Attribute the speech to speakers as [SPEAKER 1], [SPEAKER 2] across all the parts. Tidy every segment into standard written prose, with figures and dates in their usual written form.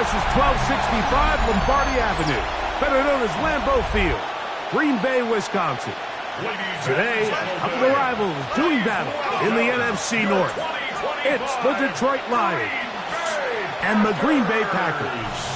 [SPEAKER 1] This is 1265 Lombardi Avenue, better known as Lambeau Field, Green Bay, Wisconsin. Today, a couple of rivals doing battle in the NFC North. It's the Detroit Lions and the Green Bay Packers.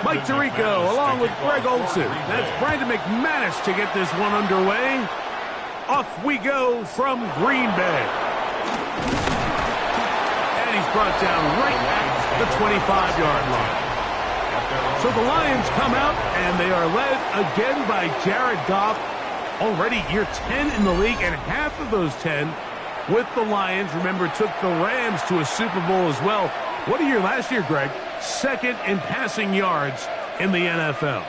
[SPEAKER 1] Mike Tirico along with Greg Olson. That's Brandon McManus to get this one underway. Off we go from Green Bay. And he's brought down right at the 25-yard line. So the Lions come out, and they are led again by Jared Goff. Already year 10 in the league, and half of those 10 with the Lions. Remember, took the Rams to a Super Bowl as well. What a year last year, Greg. Second in passing yards in the NFL.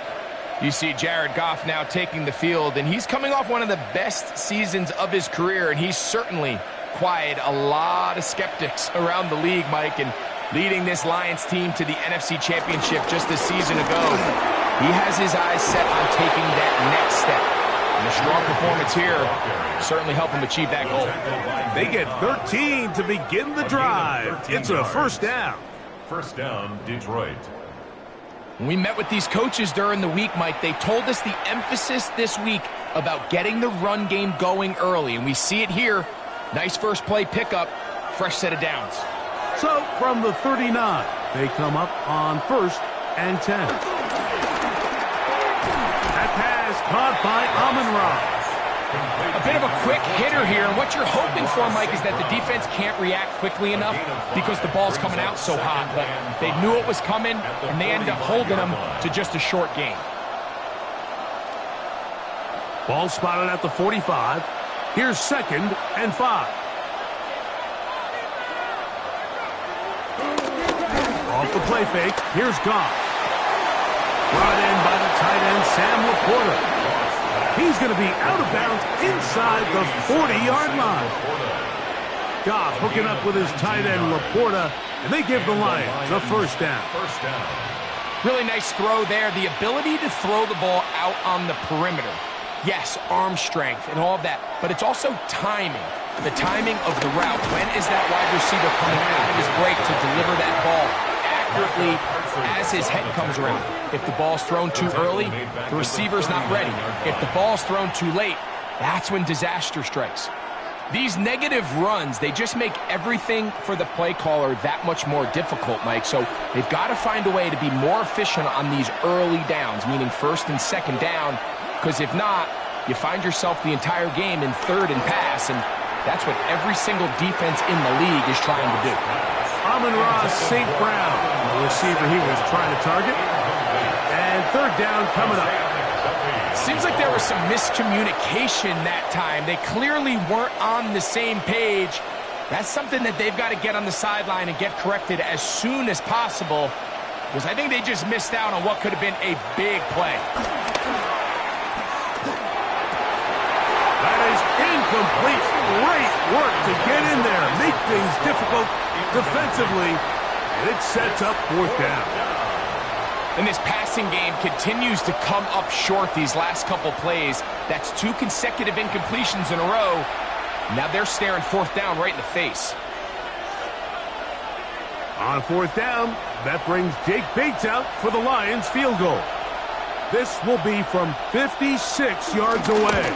[SPEAKER 2] You see Jared Goff now taking the field, and he's coming off one of the best seasons of his career, and he's certainly quieted a lot of skeptics around the league, Mike, and leading this Lions team to the NFC Championship just a season ago. He has his eyes set on taking that next step. And a strong performance here certainly help him achieve that goal.
[SPEAKER 1] They get 13 to begin the drive. It's a first down.
[SPEAKER 3] First down, Detroit.
[SPEAKER 2] When we met with these coaches during the week, Mike, they told us the emphasis this week about getting the run game going early, and we see it here. Nice first play pickup, fresh set of downs.
[SPEAKER 1] So from the 39, they come up on first and 10. That pass caught by Amon-Ra.
[SPEAKER 2] A bit of a quick hitter here, and what you're hoping for, Mike, is that the defense can't react quickly enough because the ball's coming out so hot. But they knew it was coming, and they end up holding them to just a short gain.
[SPEAKER 1] Ball spotted at the 45. Here's second and 5. Off the play fake, here's Goff. Brought in by the tight end, Sam Laporta. He's going to be out of bounds inside the 40-yard line. Goff hooking up with his tight end, Laporta, and they give the Lions a first down.
[SPEAKER 2] Really nice throw there. The ability to throw the ball out on the perimeter. Yes, arm strength and all of that, but it's also timing. The timing of the route. When is that wide receiver coming out of his break to deliver that ball accurately as his head comes around? If the ball's thrown too early, the receiver's not ready. If the ball's thrown too late, that's when disaster strikes. These negative runs, they just make everything for the play caller that much more difficult, Mike. So they've got to find a way to be more efficient on these early downs, meaning first and second down, because if not, you find yourself the entire game in third and pass, and that's what every single defense in the league is trying to do.
[SPEAKER 1] Amon-Ra St. Brown, the receiver he was trying to target. And third down coming up.
[SPEAKER 2] Seems like there was some miscommunication that time. They clearly weren't on the same page. That's something that they've got to get on the sideline and get corrected as soon as possible, because I think they just missed out on what could have been a big play.
[SPEAKER 1] That is incomplete. Great work to get in there, make things difficult defensively, and it sets up fourth down.
[SPEAKER 2] And this passing game continues to come up short these last couple plays. That's 2 consecutive incompletions in a row. Now they're staring fourth down right in the face.
[SPEAKER 1] On fourth down, that brings Jake Bates out for the Lions field goal. This will be from 56 yards away.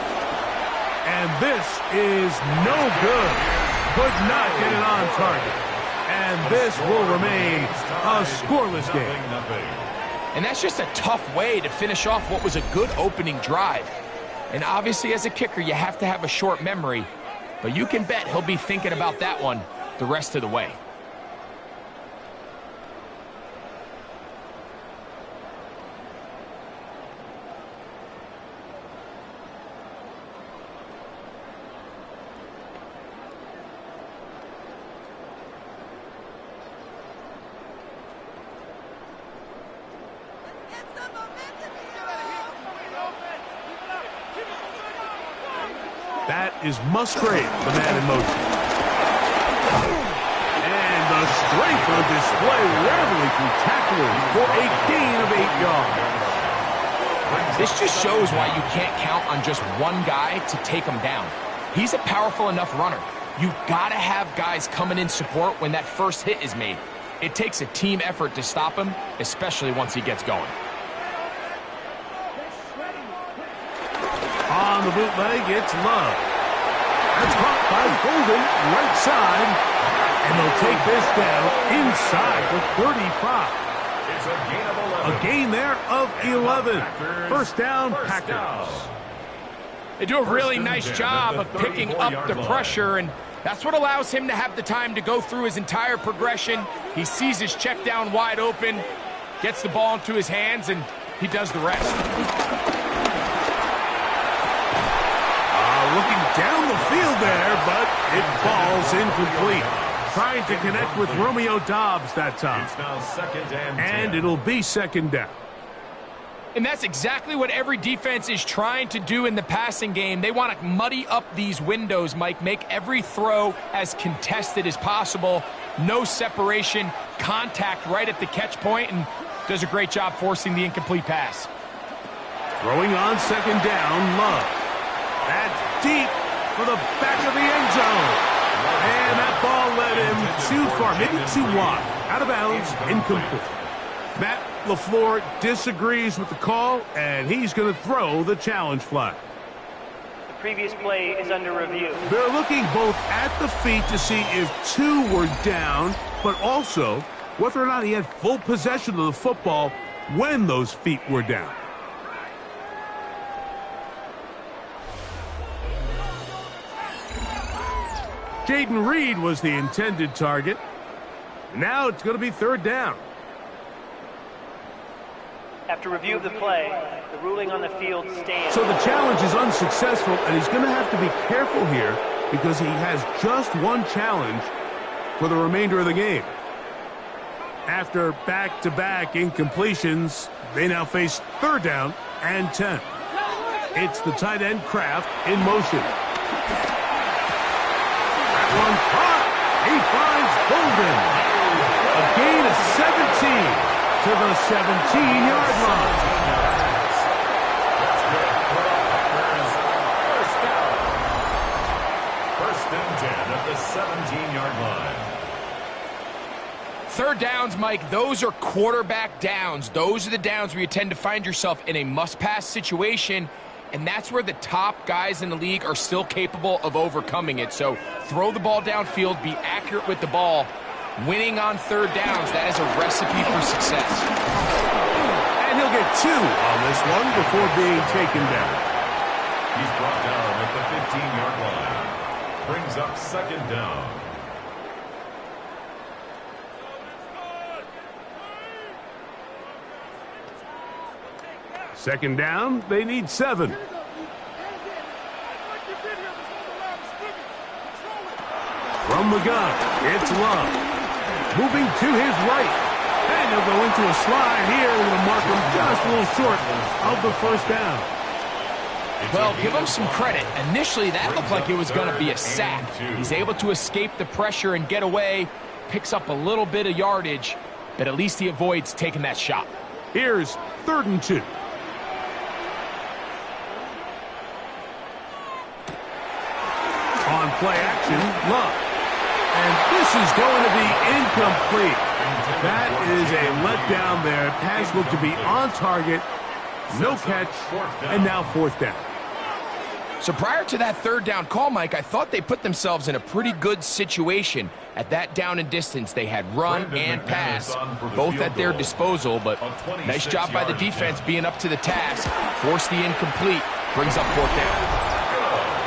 [SPEAKER 1] And this is no good. Could not get it on target. And this will remain a scoreless game.
[SPEAKER 2] And that's just a tough way to finish off what was a good opening drive. And obviously, as a kicker, you have to have a short memory. But you can bet he'll be thinking about that one the rest of the way.
[SPEAKER 1] is Musgrave, the man in motion. And the strength on display, rarely through tacklers for a gain of 8 yards.
[SPEAKER 2] This just shows why you can't count on just one guy to take him down. He's a powerful enough runner. You've got to have guys coming in support when that first hit is made. It takes a team effort to stop him, especially once he gets going.
[SPEAKER 1] On the bootleg, it's Love. That's caught by Golden, right side. And they'll take this down inside the 35.
[SPEAKER 3] It's a gain of 11.
[SPEAKER 1] A gain there of 11. First down, Packers.
[SPEAKER 2] They do a really nice job of picking up the pressure, and that's what allows him to have the time to go through his entire progression. He sees his check down wide open, gets the ball into his hands, and he does the rest.
[SPEAKER 1] Looking down the field there, but it falls incomplete. Trying to connect with Romeo Doubs that time.
[SPEAKER 3] It's now second and 10.
[SPEAKER 1] And it'll be second down.
[SPEAKER 2] And that's exactly what every defense is trying to do in the passing game. They want to muddy up these windows, Mike, make every throw as contested as possible. No separation, contact right at the catch point, and does a great job forcing the incomplete pass.
[SPEAKER 1] Throwing on second down, Love. That's deep for the back of the end zone. And that ball led him too far, maybe too wide. Out of bounds, incomplete. Matt LaFleur disagrees with the call, and he's going to throw the challenge flag.
[SPEAKER 4] The previous play is under review.
[SPEAKER 1] They're looking both at the feet to see if 2 were down, but also whether or not he had full possession of the football when those feet were down. Jaden Reed was the intended target. Now it's going to be third down.
[SPEAKER 4] After review of the play, the ruling on the field stands.
[SPEAKER 1] So the challenge is unsuccessful, and he's going to have to be careful here because he has just one challenge for the remainder of the game. After back-to-back incompletions, they now face third down and 10. It's the tight end Kraft in motion. That one caught. He finds Golden. A gain of 17 to the 17-yard line.
[SPEAKER 3] First and 10 at the 17-yard line.
[SPEAKER 2] Third downs, Mike, those are quarterback downs. Those are the downs where you tend to find yourself in a must-pass situation, and that's where the top guys in the league are still capable of overcoming it. So throw the ball downfield, be accurate with the ball. Winning on third downs, that is a recipe for success.
[SPEAKER 1] And he'll get 2 on this one before being taken down.
[SPEAKER 3] He's brought down at the 15-yard line. Brings up second down.
[SPEAKER 1] Second down, they need 7. From the gun, it's Love. Moving to his right. And he'll go into a slide here to mark him just a little short of the first down.
[SPEAKER 2] Well, give him some credit. Initially, that looked like it was going to be a sack. He's able to escape the pressure and get away, picks up a little bit of yardage, but at least he avoids taking that shot.
[SPEAKER 1] Here's third and 2. On play action, Love. And this is going to be incomplete. That is a letdown there. Pass looked to be on target. No catch. And now fourth down.
[SPEAKER 2] So prior to that third down call, Mike, I thought they put themselves in a pretty good situation. At that down and distance, they had run and pass, both at their disposal, but nice job by the defense being up to the task. Forced the incomplete, brings up fourth down.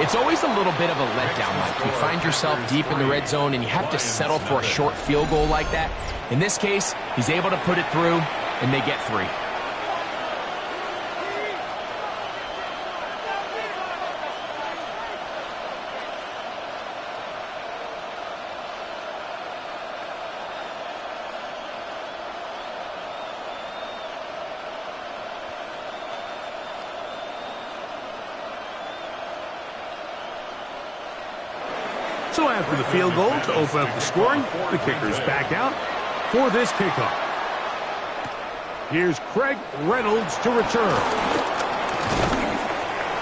[SPEAKER 2] It's always a little bit of a letdown, Mike. You find yourself deep in the red zone, and you have to settle for a short field goal like that. In this case, he's able to put it through, and they get 3.
[SPEAKER 1] So after the field goal to open up the scoring, the kicker's back out for this kickoff. Here's Craig Reynolds to return.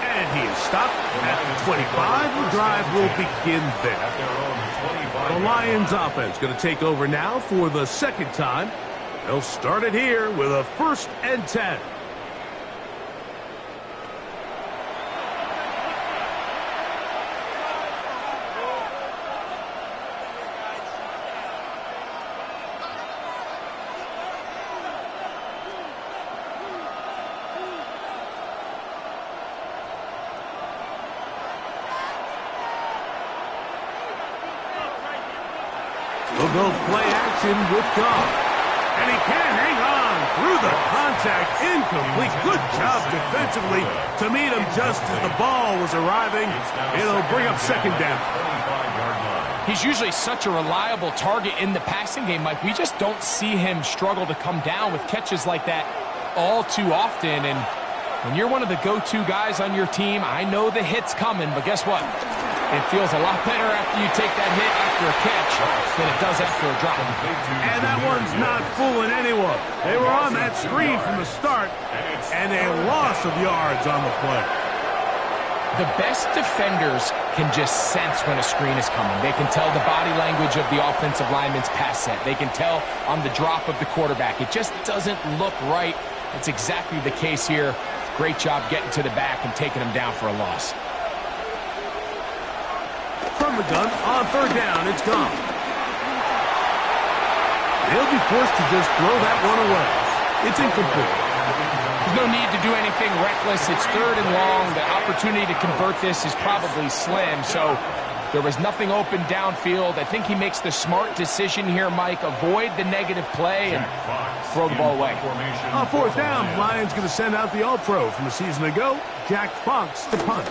[SPEAKER 1] And he is stopped at the 25. The drive will begin there. The Lions offense going to take over now for the second time. They'll start it here with a 1st and 10. We'll go play action with Goff. And he can't hang on through the contact. Incomplete. Good job defensively to meet him just as the ball was arriving. It'll bring up 2nd down.
[SPEAKER 2] He's usually such a reliable target in the passing game, Mike. We just don't see him struggle to come down with catches like that all too often. And when you're one of the go-to guys on your team, I know the hit's coming, but guess what? It feels a lot better after you take that hit after a catch than it does after a drop.
[SPEAKER 1] And that one's not fooling anyone. They were on that screen from the start, and a loss of yards on the play.
[SPEAKER 2] The best defenders can just sense when a screen is coming. They can tell the body language of the offensive lineman's pass set. They can tell on the drop of the quarterback. It just doesn't look right. It's exactly the case here. Great job getting to the back and taking him down for a loss.
[SPEAKER 1] From the gun, on 3rd down, it's gone. They'll be forced to just throw that one away. It's incomplete.
[SPEAKER 2] There's no need to do anything reckless. It's 3rd and long. The opportunity to convert this is probably slim, so there was nothing open downfield. I think he makes the smart decision here, Mike. Avoid the negative play and throw the ball away.
[SPEAKER 1] On 4th down, Lions going to send out the All-Pro from a season ago, Jack Fox, to punt.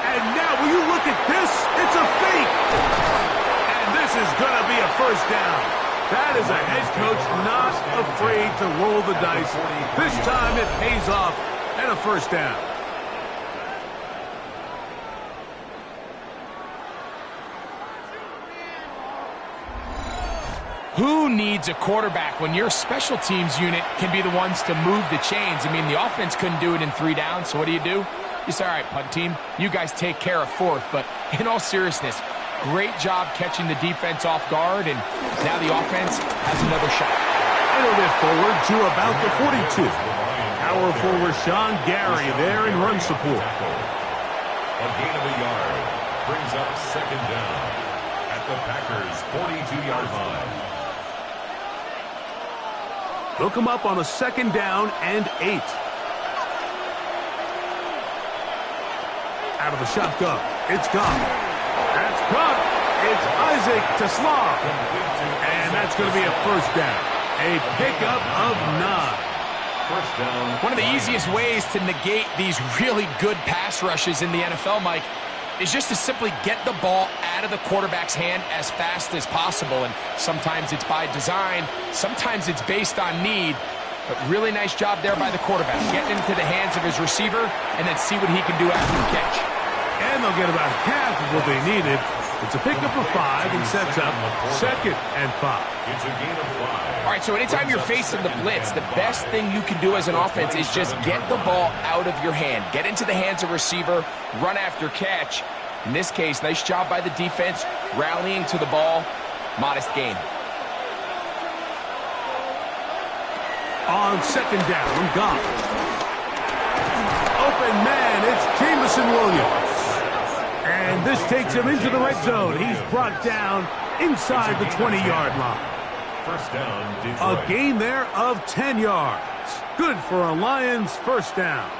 [SPEAKER 1] And now, will you look at this? It's a fake. And this is going to be a 1st down. That is a head coach not afraid to roll the dice. This time it pays off and a 1st down.
[SPEAKER 2] Who needs a quarterback when your special teams unit can be the ones to move the chains? I mean, the offense couldn't do it in 3 downs, so what do? You say, all right, punt team, you guys take care of 4th. But in all seriousness, great job catching the defense off guard, and now the offense has another shot.
[SPEAKER 1] It'll get forward to about the 42. Powerful Rashawn Gary there in run support.
[SPEAKER 3] A gain of a yard brings up 2nd down at the Packers' 42-yard line.
[SPEAKER 1] They'll come up on a 2nd down and 8. Out of the shotgun, it's gone. That's caught. It's Isaac to Slav. And that's going to be a 1st down. A pickup of 9.
[SPEAKER 3] 1st down.
[SPEAKER 2] One of the easiest ways to negate these really good pass rushes in the NFL, Mike, is just to simply get the ball out of the quarterback's hand as fast as possible. And sometimes it's by design, sometimes it's based on need. But really nice job there by the quarterback, getting into the hands of his receiver and then see what he can do after the catch.
[SPEAKER 1] And they'll get about half of what they needed. It's a pickup of 5 and sets up 2nd and 5.
[SPEAKER 3] It's a gain of 5.
[SPEAKER 2] All right, so anytime you're facing the blitz, the best thing you can do as an offense is just get the ball out of your hand. Get into the hands of receiver, run after catch. In this case, nice job by the defense, rallying to the ball. Modest gain.
[SPEAKER 1] On 2nd down, Goff. Open man, it's Jamison Williams. And this takes him into the red zone. He's brought down inside the 20-yard line.
[SPEAKER 3] 1st down, Detroit.
[SPEAKER 1] A gain there of 10 yards. Good for a Lions 1st down.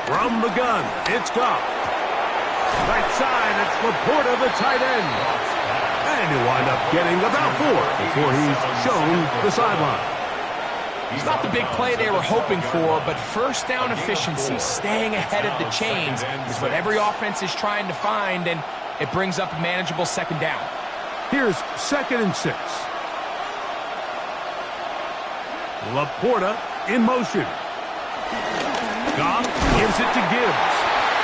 [SPEAKER 1] From the gun, it's Goff. Right side, it's Laporta, the tight end. And he'll wind up getting about 4 before he's shown the sideline.
[SPEAKER 2] It's not the big play they were hoping for, but 1st down efficiency, staying ahead of the chains, is what every offense is trying to find, and it brings up a manageable 2nd down.
[SPEAKER 1] Here's 2nd and 6. Laporta in motion. Goff gives it to Gibbs.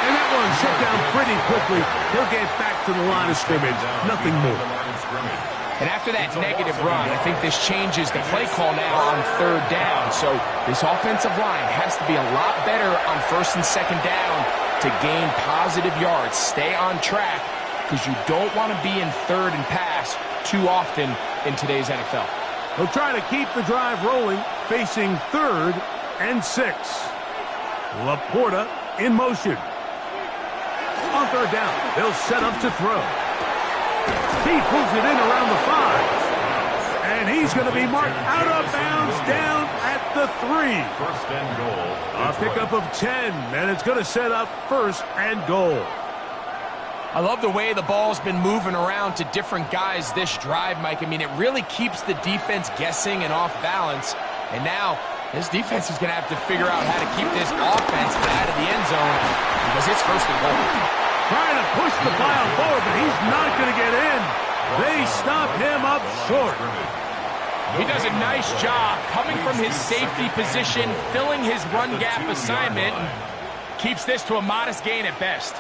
[SPEAKER 1] And that one shut down pretty quickly. He'll get back to the line of scrimmage. Nothing more.
[SPEAKER 2] And after that negative run, I think this changes the play call now on third down. So this offensive line has to be a lot better on first and second down to gain positive yards. Stay on track because you don't want to be in third and pass too often in today's NFL.
[SPEAKER 1] They'll try to keep the drive rolling, facing 3rd and 6. Laporta in motion. On third down, they'll set up to throw. He pulls it in around the 5. And he's going to be marked out of bounds down at the 3.
[SPEAKER 3] First and goal.
[SPEAKER 1] A pickup of 10, and it's going to set up 1st and goal.
[SPEAKER 2] I love the way the ball's been moving around to different guys this drive, Mike. I mean, it really keeps the defense guessing and off balance. And now this defense is going to have to figure out how to keep this offense out of the end zone because it's 1st and goal.
[SPEAKER 1] Trying to push the pile forward, but he's not going to get in. They stop him up short.
[SPEAKER 2] He does a nice job coming from his safety position, filling his run gap assignment, and keeps this to a modest gain at best.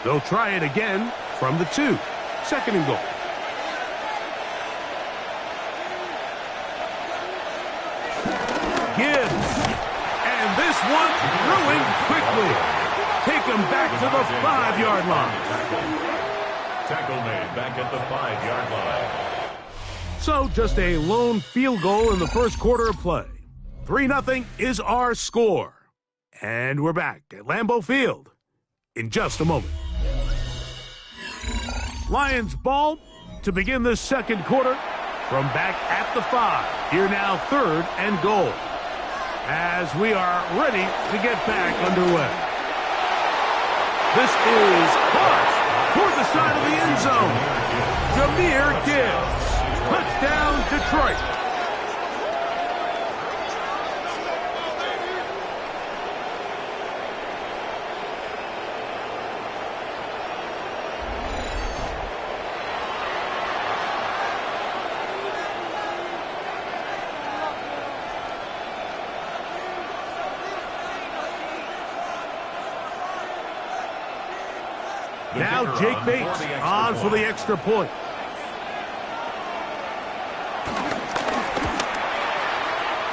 [SPEAKER 1] They'll try it again from the 2. 2nd and goal. Gibbs. And this one ruined quickly. Take him back to the 5-yard line.
[SPEAKER 3] Tackle made back at the 5-yard line.
[SPEAKER 1] So just a lone field goal in the first quarter of play. 3-0 is our score. And we're back at Lambeau Field in just a moment. Lions ball to begin this second quarter from back at the 5. Here now 3rd and goal. As we are ready to get back underway. This is caught toward the side of the end zone. Jahmyr Gibbs. Touchdown, Detroit. Now Jake Bates on for the extra point.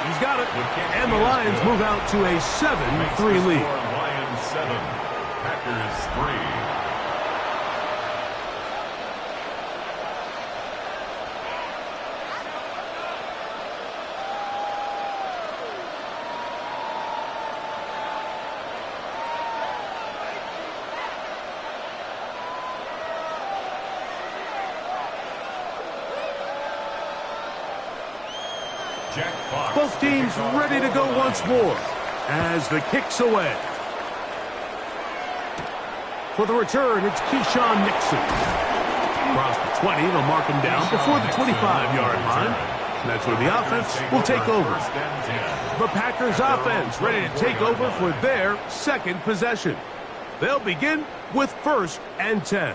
[SPEAKER 1] He's got it. And the Lions move out to a 7-3 lead.
[SPEAKER 3] Lions 7, Packers 3.
[SPEAKER 1] Both teams ready to go once more as the kick's away. For the return, it's Keyshawn Nixon. Across the 20, they'll mark him down before the 25-yard line. That's where the offense will take over. The Packers offense ready to take over for their second possession. They'll begin with 1st and 10.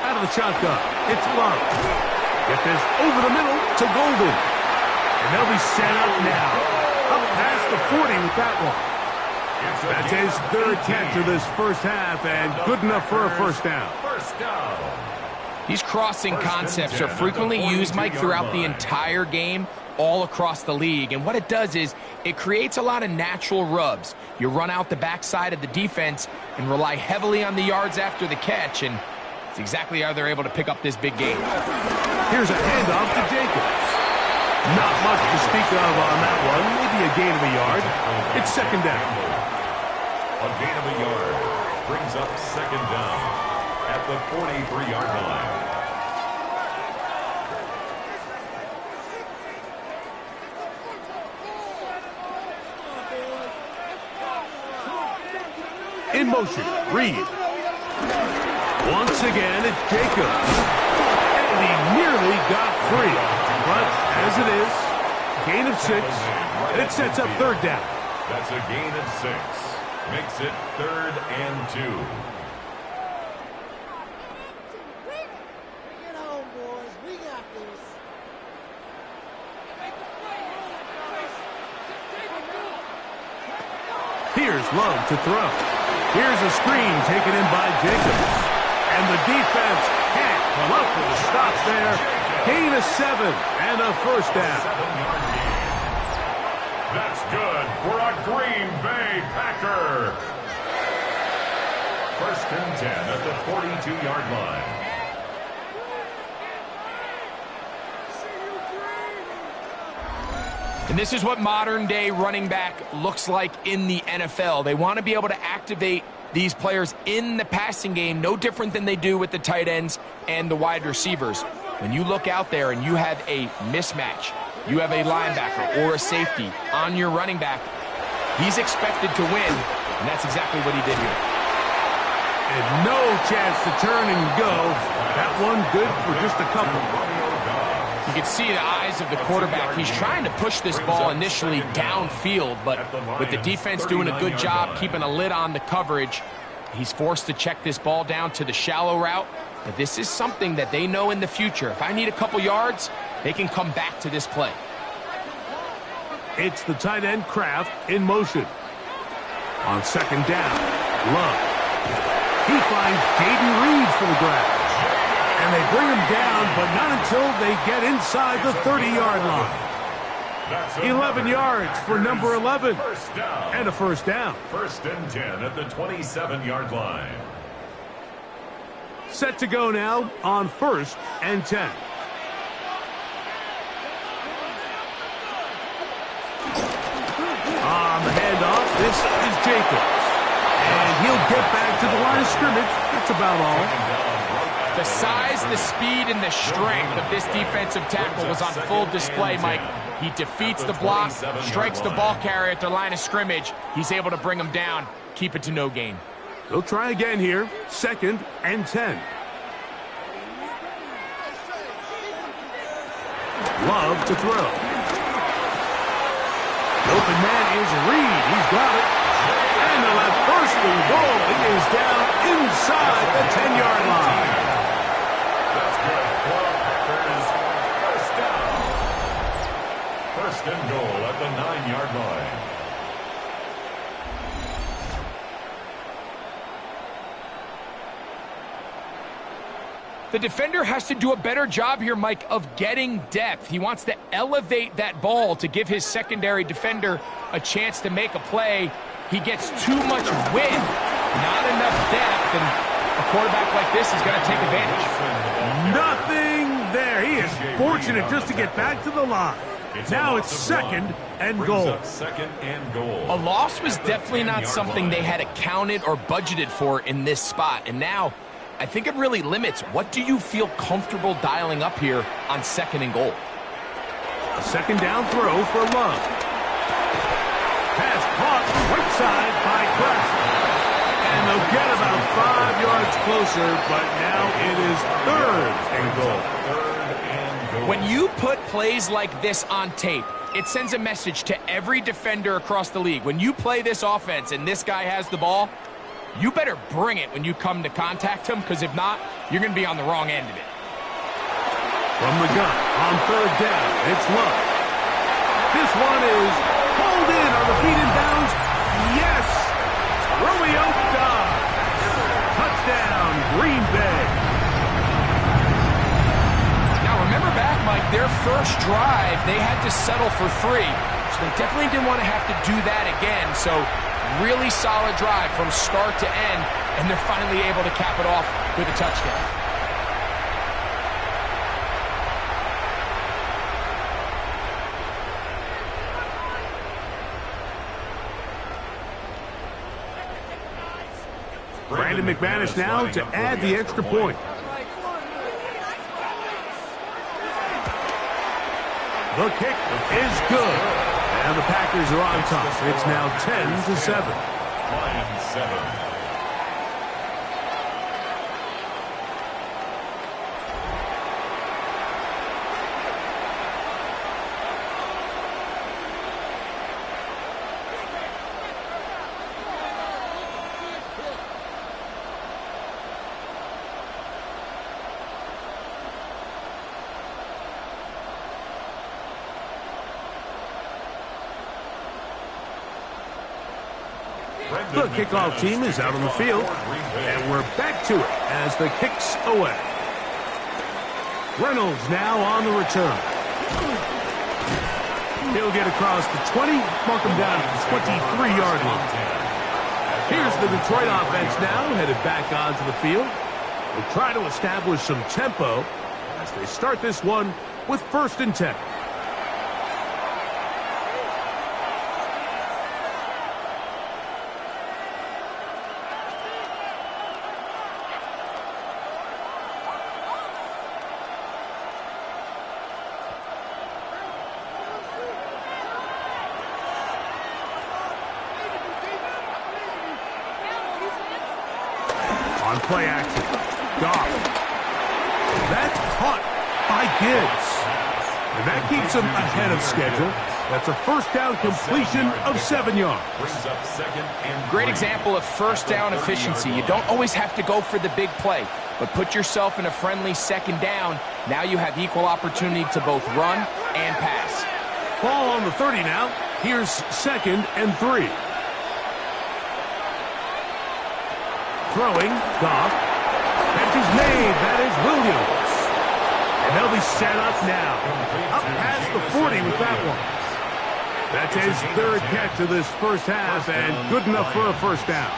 [SPEAKER 1] Out of the shotgun, it's Love. Get this over the middle to Golden. And they'll be set up now. Up past the 40 with that one. That's his 3rd catch of this first half, and good enough for a first down.
[SPEAKER 2] These crossing concepts are frequently used, Mike, throughout the entire game, all across the league. And what it does is it creates a lot of natural rubs. You run out the backside of the defense and rely heavily on the yards after the catch, and it's exactly how they're able to pick up this big game.
[SPEAKER 1] Here's a handoff to Jacobs. Not much to speak of on that one. Maybe a gain of a yard. It's 2nd down.
[SPEAKER 3] A gain of a yard brings up 2nd down at the 43-yard line.
[SPEAKER 1] In motion, Reed. Once again, it's Jacobs. And he nearly got free. But as it is, gain of 6, and it sets up third down.
[SPEAKER 3] That's a gain of 6. Makes it 3rd and 2.
[SPEAKER 5] Bring it home, boys. We got this.
[SPEAKER 1] Here's Love to throw. Here's a screen taken in by Jacobs. And the defense can't come up with a stop there. Gain of 7 and a first down.
[SPEAKER 3] 7-yard gain. That's good for a Green Bay Packer. 1st and 10 at the 42-yard line.
[SPEAKER 2] And this is what modern-day running back looks like in the NFL. They want to be able to activate these players in the passing game, no different than they do with the tight ends and the wide receivers. When you look out there and you have a mismatch, you have a linebacker or a safety on your running back, he's expected to win, and that's exactly what he did here.
[SPEAKER 1] And no chance to turn and go. That one good for just a couple.
[SPEAKER 2] You can see the eyes of the quarterback. He's trying to push this ball initially downfield, but with the defense doing a good job keeping a lid on the coverage, he's forced to check this ball down to the shallow route. But this is something that they know in the future. If I need a couple yards, they can come back to this play.
[SPEAKER 1] It's the tight end Kraft in motion. On 2nd down, Love. He finds Jaden Reed for the grab. And they bring him down, but not until they get inside the 30-yard line. 11 yards for number 11. And a first down.
[SPEAKER 3] 1st and 10 at the 27-yard line.
[SPEAKER 1] Set to go now on 1st and 10. On the handoff, this is Jacobs. And he'll get back to the line of scrimmage. That's about all.
[SPEAKER 2] The size, the speed, and the strength of this defensive tackle was on full display, Mike. He defeats the block, strikes the ball carrier at the line of scrimmage. He's able to bring him down, keep it to no gain.
[SPEAKER 1] They'll try again here. 2nd and 10. Love to throw. The open man is Reed. He's got it. And they'll have first and goal. He is down inside the 10-yard line.
[SPEAKER 3] That's good for Packers. First down. 1st and goal at the 9-yard line.
[SPEAKER 2] The defender has to do a better job here, Mike, of getting depth. He wants to elevate that ball to give his secondary defender a chance to make a play. He gets too much width, not enough depth, and a quarterback like this is going to take advantage.
[SPEAKER 1] Nothing there. He is fortunate just to get back to the line. Now it's 2nd and goal.
[SPEAKER 3] 2nd and goal.
[SPEAKER 2] A loss was definitely not something they had accounted or budgeted for in this spot, and now I think it really limits what do you feel comfortable dialing up here on 2nd and goal.
[SPEAKER 1] A 2nd down throw for Love. Pass caught right side by Kraft. And they'll get about 5 yards closer, but now it is 3rd and goal.
[SPEAKER 3] 3rd and goal.
[SPEAKER 2] When you put plays like this on tape, it sends a message to every defender across the league. When you play this offense and this guy has the ball, you better bring it when you come to contact him, because if not, you're going to be on the wrong end of it.
[SPEAKER 1] From the gun on 3rd down, it's Love. This one is pulled in on the feet in bounds. Yes! Romeo Dobbs. Touchdown, Green Bay.
[SPEAKER 2] Now remember back, Mike, their first drive, they had to settle for 3. So they definitely didn't want to have to do that again. So really solid drive from start to end, and they're finally able to cap it off with a touchdown.
[SPEAKER 1] Brandon McManus now to add the extra point. The kick is good. And the Packers are on top. It's now 10-7.
[SPEAKER 3] Line 7.
[SPEAKER 1] The kickoff team is out on the field, and we're back to it as the kick's away. Reynolds now on the return. He'll get across the 20, mark him down at the 23-yard line. Here's the Detroit offense now, headed back onto the field. They'll try to establish some tempo as they start this one with 1st and 10. On play action, Goff. That's caught by Gibbs. And that keeps him ahead of schedule. That's a 1st down completion of 7 yards.
[SPEAKER 2] Great example of 1st down efficiency. You don't always have to go for the big play, but put yourself in a friendly 2nd down. Now you have equal opportunity to both run and pass.
[SPEAKER 1] Ball on the 30 now. Here's 2nd and 3. Throwing, Goff. Catch is made. That is Williams. And they'll be set up now. Up past the 40 with that one. That's his 3rd catch of this 1st half, and good enough for a 1st down.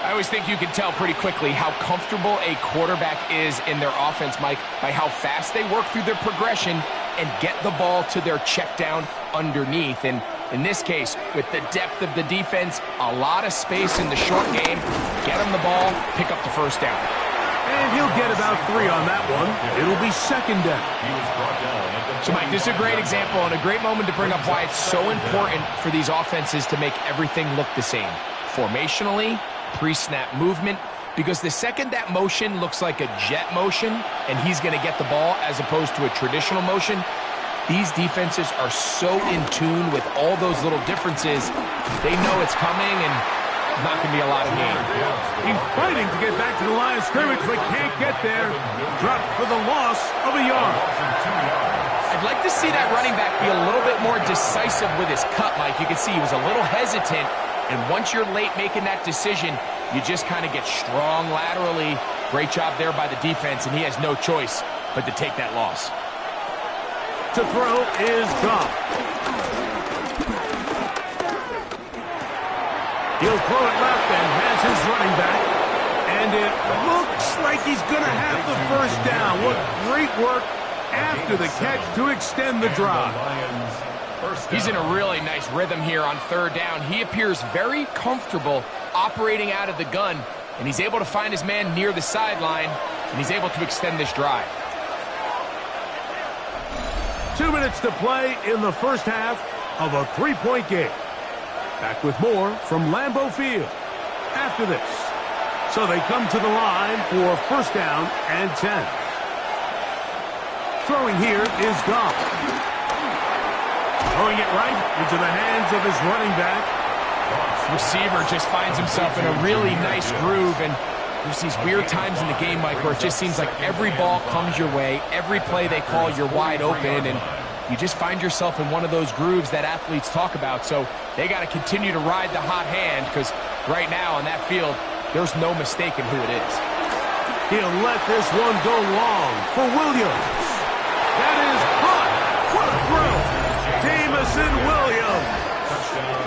[SPEAKER 2] I always think you can tell pretty quickly how comfortable a quarterback is in their offense, Mike, by how fast they work through their progression and get the ball to their check down underneath. And in this case, with the depth of the defense, a lot of space in the short game, get him the ball, pick up the 1st down.
[SPEAKER 1] And he'll get about 3 on that one. It'll be 2nd down.
[SPEAKER 2] So, Mike, this is a great example and a great moment to bring up why it's so important for these offenses to make everything look the same. Formationally, pre-snap movement, because the second that motion looks like a jet motion and he's going to get the ball as opposed to a traditional motion, these defenses are so in tune with all those little differences. They know it's coming and there's not going to be a lot of gain.
[SPEAKER 1] He's fighting to get back to the line of scrimmage, but can't get there. Dropped for the loss of a yard.
[SPEAKER 2] I'd like to see that running back be a little bit more decisive with his cut, Mike. You can see he was a little hesitant, and once you're late making that decision, you just kind of get strong laterally. Great job there by the defense, and he has no choice but to take that loss.
[SPEAKER 1] To throw is Goff. He'll throw it left and has his running back. And it looks like he's going to have the 1st down. What great work after the catch to extend the drive.
[SPEAKER 2] He's in a really nice rhythm here on 3rd down. He appears very comfortable operating out of the gun, and he's able to find his man near the sideline, and he's able to extend this drive.
[SPEAKER 1] 2 minutes to play in the 1st half of a 3-point game. Back with more from Lambeau Field after this. So they come to the line for 1st down and 10. Throwing here is Goff. Throwing it right into the hands of his running back.
[SPEAKER 2] Receiver just finds himself in a really nice groove, and there's these weird times in the game, Mike, where it just seems like every ball comes your way, every play they call, you're wide open, and you just find yourself in one of those grooves that athletes talk about. So they got to continue to ride the hot hand, because right now on that field, there's no mistaking who it is.
[SPEAKER 1] He'll let this one go long for Williams. That is hot. What a throw. Jamison Williams.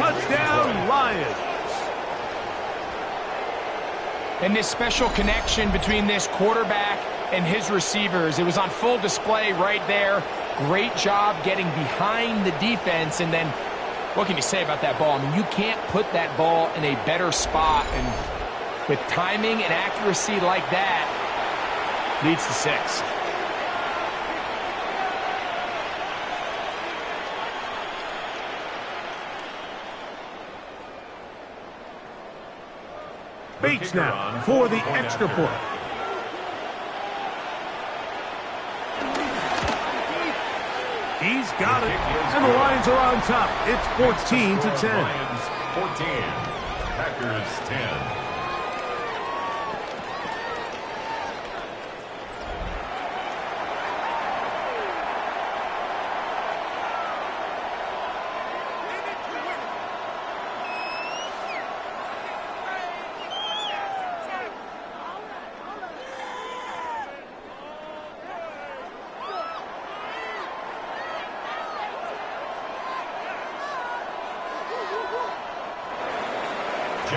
[SPEAKER 1] Touchdown, Lions.
[SPEAKER 2] And this special connection between this quarterback and his receivers, it was on full display right there. Great job getting behind the defense, and then what can you say about that ball? I mean, you can't put that ball in a better spot, and with timing and accuracy like that, leads to 6.
[SPEAKER 1] Bates now for the extra point. He's got it, and the Lions are on top. It's 14-10.
[SPEAKER 3] Lions 14, Packers 10.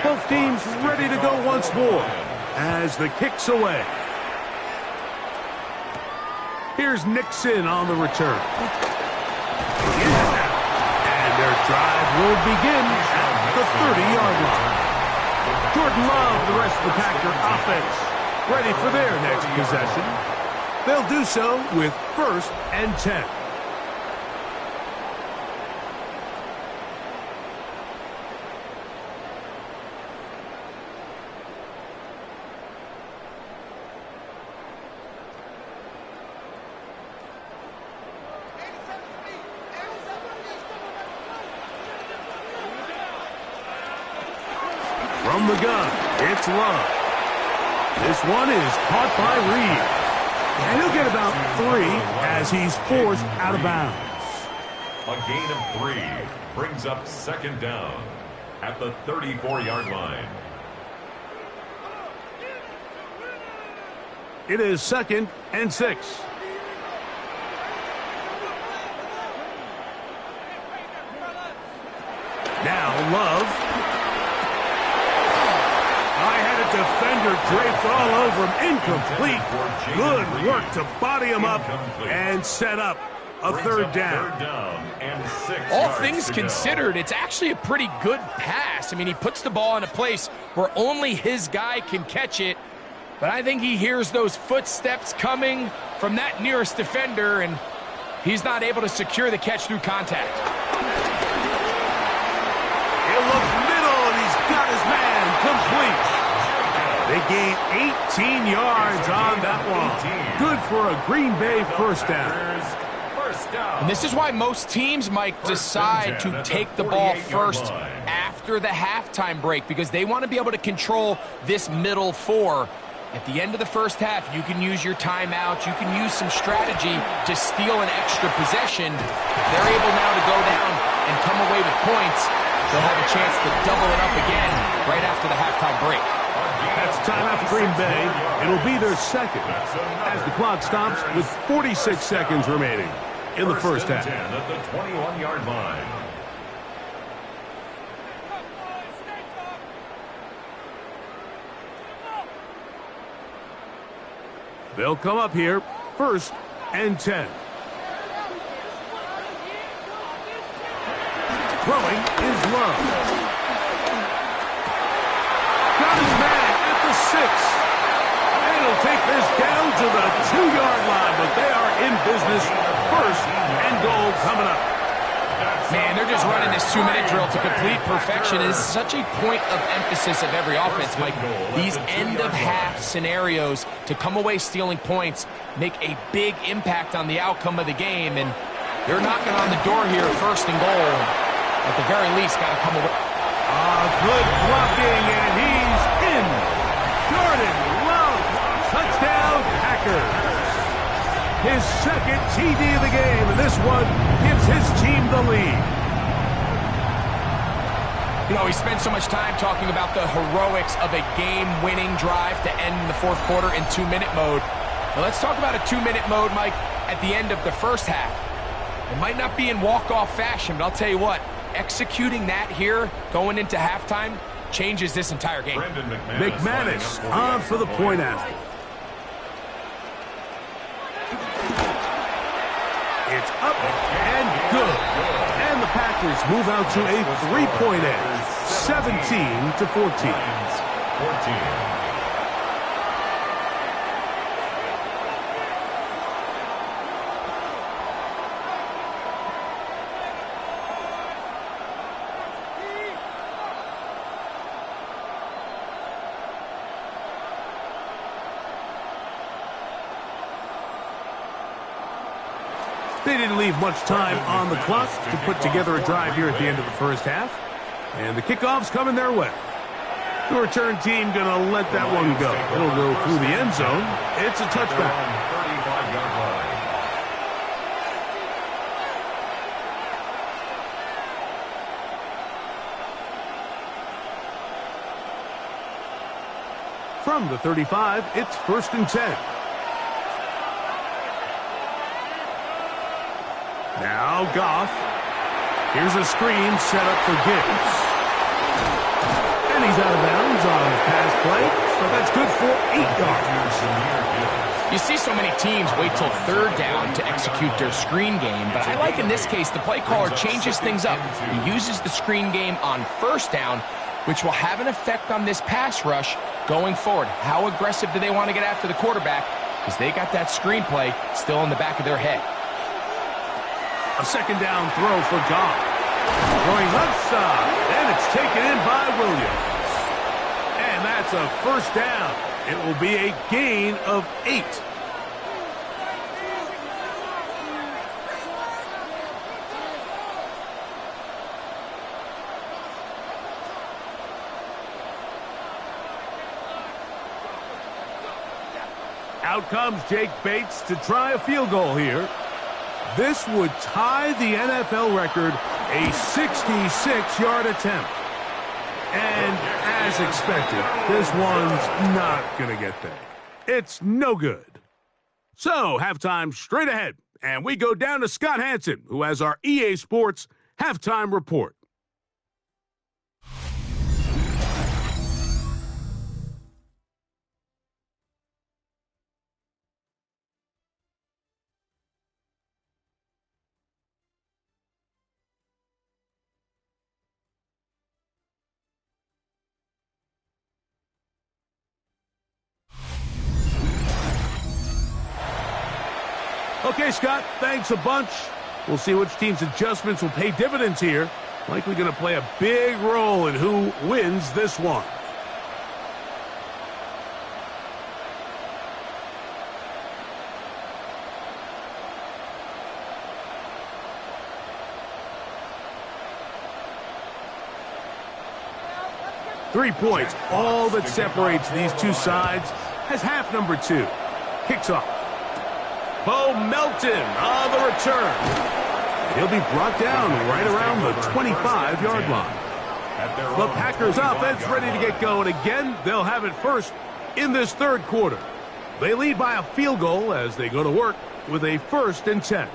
[SPEAKER 1] Both teams ready to go once more as the kick's away. Here's Nixon on the return. Yeah. And their drive will begin at the 30-yard line. Jordan Love, the rest of the Packer offense, ready for their next possession. They'll do so with 1st and 10. From the gun, it's Love. This one is caught by Reed. And he'll get about 3 as he's forced out of bounds.
[SPEAKER 3] A gain of 3 brings up 2nd down at the 34-yard line.
[SPEAKER 1] It is 2nd and 6. Now Love. Defender draped all over him. Incomplete. Good work to body him up and set up a 3rd down.
[SPEAKER 3] And 6
[SPEAKER 2] All things considered, it's actually a pretty good pass. I mean, he puts the ball in a place where only his guy can catch it. But I think he hears those footsteps coming from that nearest defender, and he's not able to secure the catch through contact.
[SPEAKER 1] He'll look middle, and he's got his man complete. They gain 18 yards on that one. Good for a Green Bay 1st down.
[SPEAKER 2] And this is why most teams, Mike, decide to take the ball first after the halftime break, because they want to be able to control this middle 4. At the end of the first half, you can use your timeout. You can use some strategy to steal an extra possession. They're able now to go down and come away with points. They'll have a chance to double it up again right after the halftime break.
[SPEAKER 1] That's timeout for Green Bay. It'll be their 2nd as the clock stops with 46 seconds remaining in the first half.
[SPEAKER 3] 10 at the 21-yard line.
[SPEAKER 1] They'll come up here, 1st and 10. Throwing is Love. Got his man at the 6. And he'll take this down to the 2-yard line, but they are in business. 1st and goal coming up.
[SPEAKER 2] Man, they're just running this 2-minute drill to complete perfection. It is such a point of emphasis of every offense, Mike. These end-of-half scenarios to come away stealing points make a big impact on the outcome of the game, and they're knocking on the door here, 1st and goal. At the very least, got to come away.
[SPEAKER 1] Good blocking, and he's in. Jordan Love, touchdown Packers. His 2nd TD of the game, and this one gives his team the lead.
[SPEAKER 2] You know, we spent so much time talking about the heroics of a game-winning drive to end the 4th quarter in 2-minute mode. Now let's talk about a 2-minute mode, Mike, at the end of the first half. It might not be in walk-off fashion, but I'll tell you what, executing that here, going into halftime, changes this entire game.
[SPEAKER 1] McManus on for the point after. It's up and good. And the Packers move out to a 3-point edge, 17-14.
[SPEAKER 3] 14.
[SPEAKER 1] They didn't leave much time on the clock to put together a drive here at the end of the first half. And the kickoff's coming their way. The return team going to let that one go. It'll go through the end zone. It's a touchback.
[SPEAKER 3] 35-yard line.
[SPEAKER 1] From the 35, it's 1st and 10. Now Goff. Here's a screen set up for Gibbs. And he's out of bounds on the pass play, so that's good for 8 yards.
[SPEAKER 2] You see so many teams wait till third down to execute their screen game, but I like in this case the play caller changes things up. He uses the screen game on first down, which will have an effect on this pass rush going forward. How aggressive do they want to get after the quarterback? Because they got that screen play still in the back of their head.
[SPEAKER 1] A second down throw for Goff. Throwing left side, and it's taken in by Williams. And that's a first down. It will be a gain of 8. Out comes Jake Bates to try a field goal here. This would tie the NFL record, a 66-yard attempt. And as expected, this one's not going to get there. It's no good. So, halftime straight ahead, and we go down to Scott Hansen, who has our EA Sports halftime report. Okay, Scott, thanks a bunch. We'll see which team's adjustments will pay dividends here. Likely going to play a big role in who wins this one. Three points, all that separates these two sides, has half number 2. Kicks off. Bo Melton on the return. He'll be brought down right around the 25-yard line. The Packers offense ready to get going again. They'll have it first in this third quarter. They lead by a field goal as they go to work with a 1st and 10.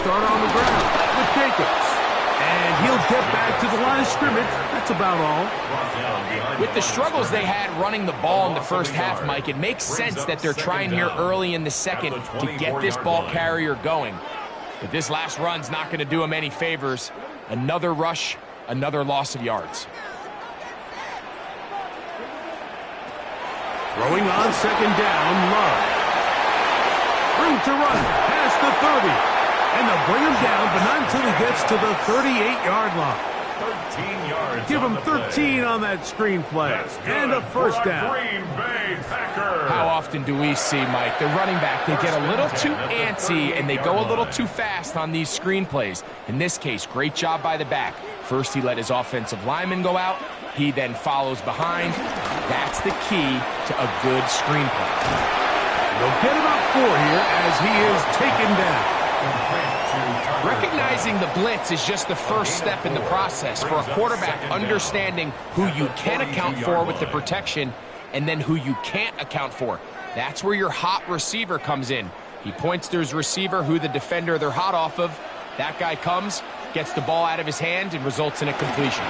[SPEAKER 1] Start on the ground with Jacobs. And he'll get back to the line of scrimmage. That's about all.
[SPEAKER 2] With the struggles they had running the ball in the first half, Mike, it makes sense that they're trying here early in the second to get this ball carrier going. But this last run's not going to do him any favors. Another rush, another loss of yards.
[SPEAKER 1] Throwing on second down, Love. Room to run past the 30. And they'll bring him down, but not until he gets to the 38-yard line.
[SPEAKER 3] 13 yards.
[SPEAKER 1] Give him 13 on that screen play. And a first down.
[SPEAKER 3] Green Bay Packers.
[SPEAKER 2] How often do we see, Mike, the running back, they get a little too antsy and they go a little too fast on these screen plays. In this case, great job by the back. First, he let his offensive lineman go out. He then follows behind. That's the key to a good screen play.
[SPEAKER 1] They'll get about 4 here as he is taken down.
[SPEAKER 2] Recognizing the blitz is just the first step in the process for a quarterback understanding who you can account for with the protection and then who you can't account for. That's where your hot receiver comes in. He points to his receiver, who the defender they're hot off of. That guy comes, gets the ball out of his hand, and results in a completion.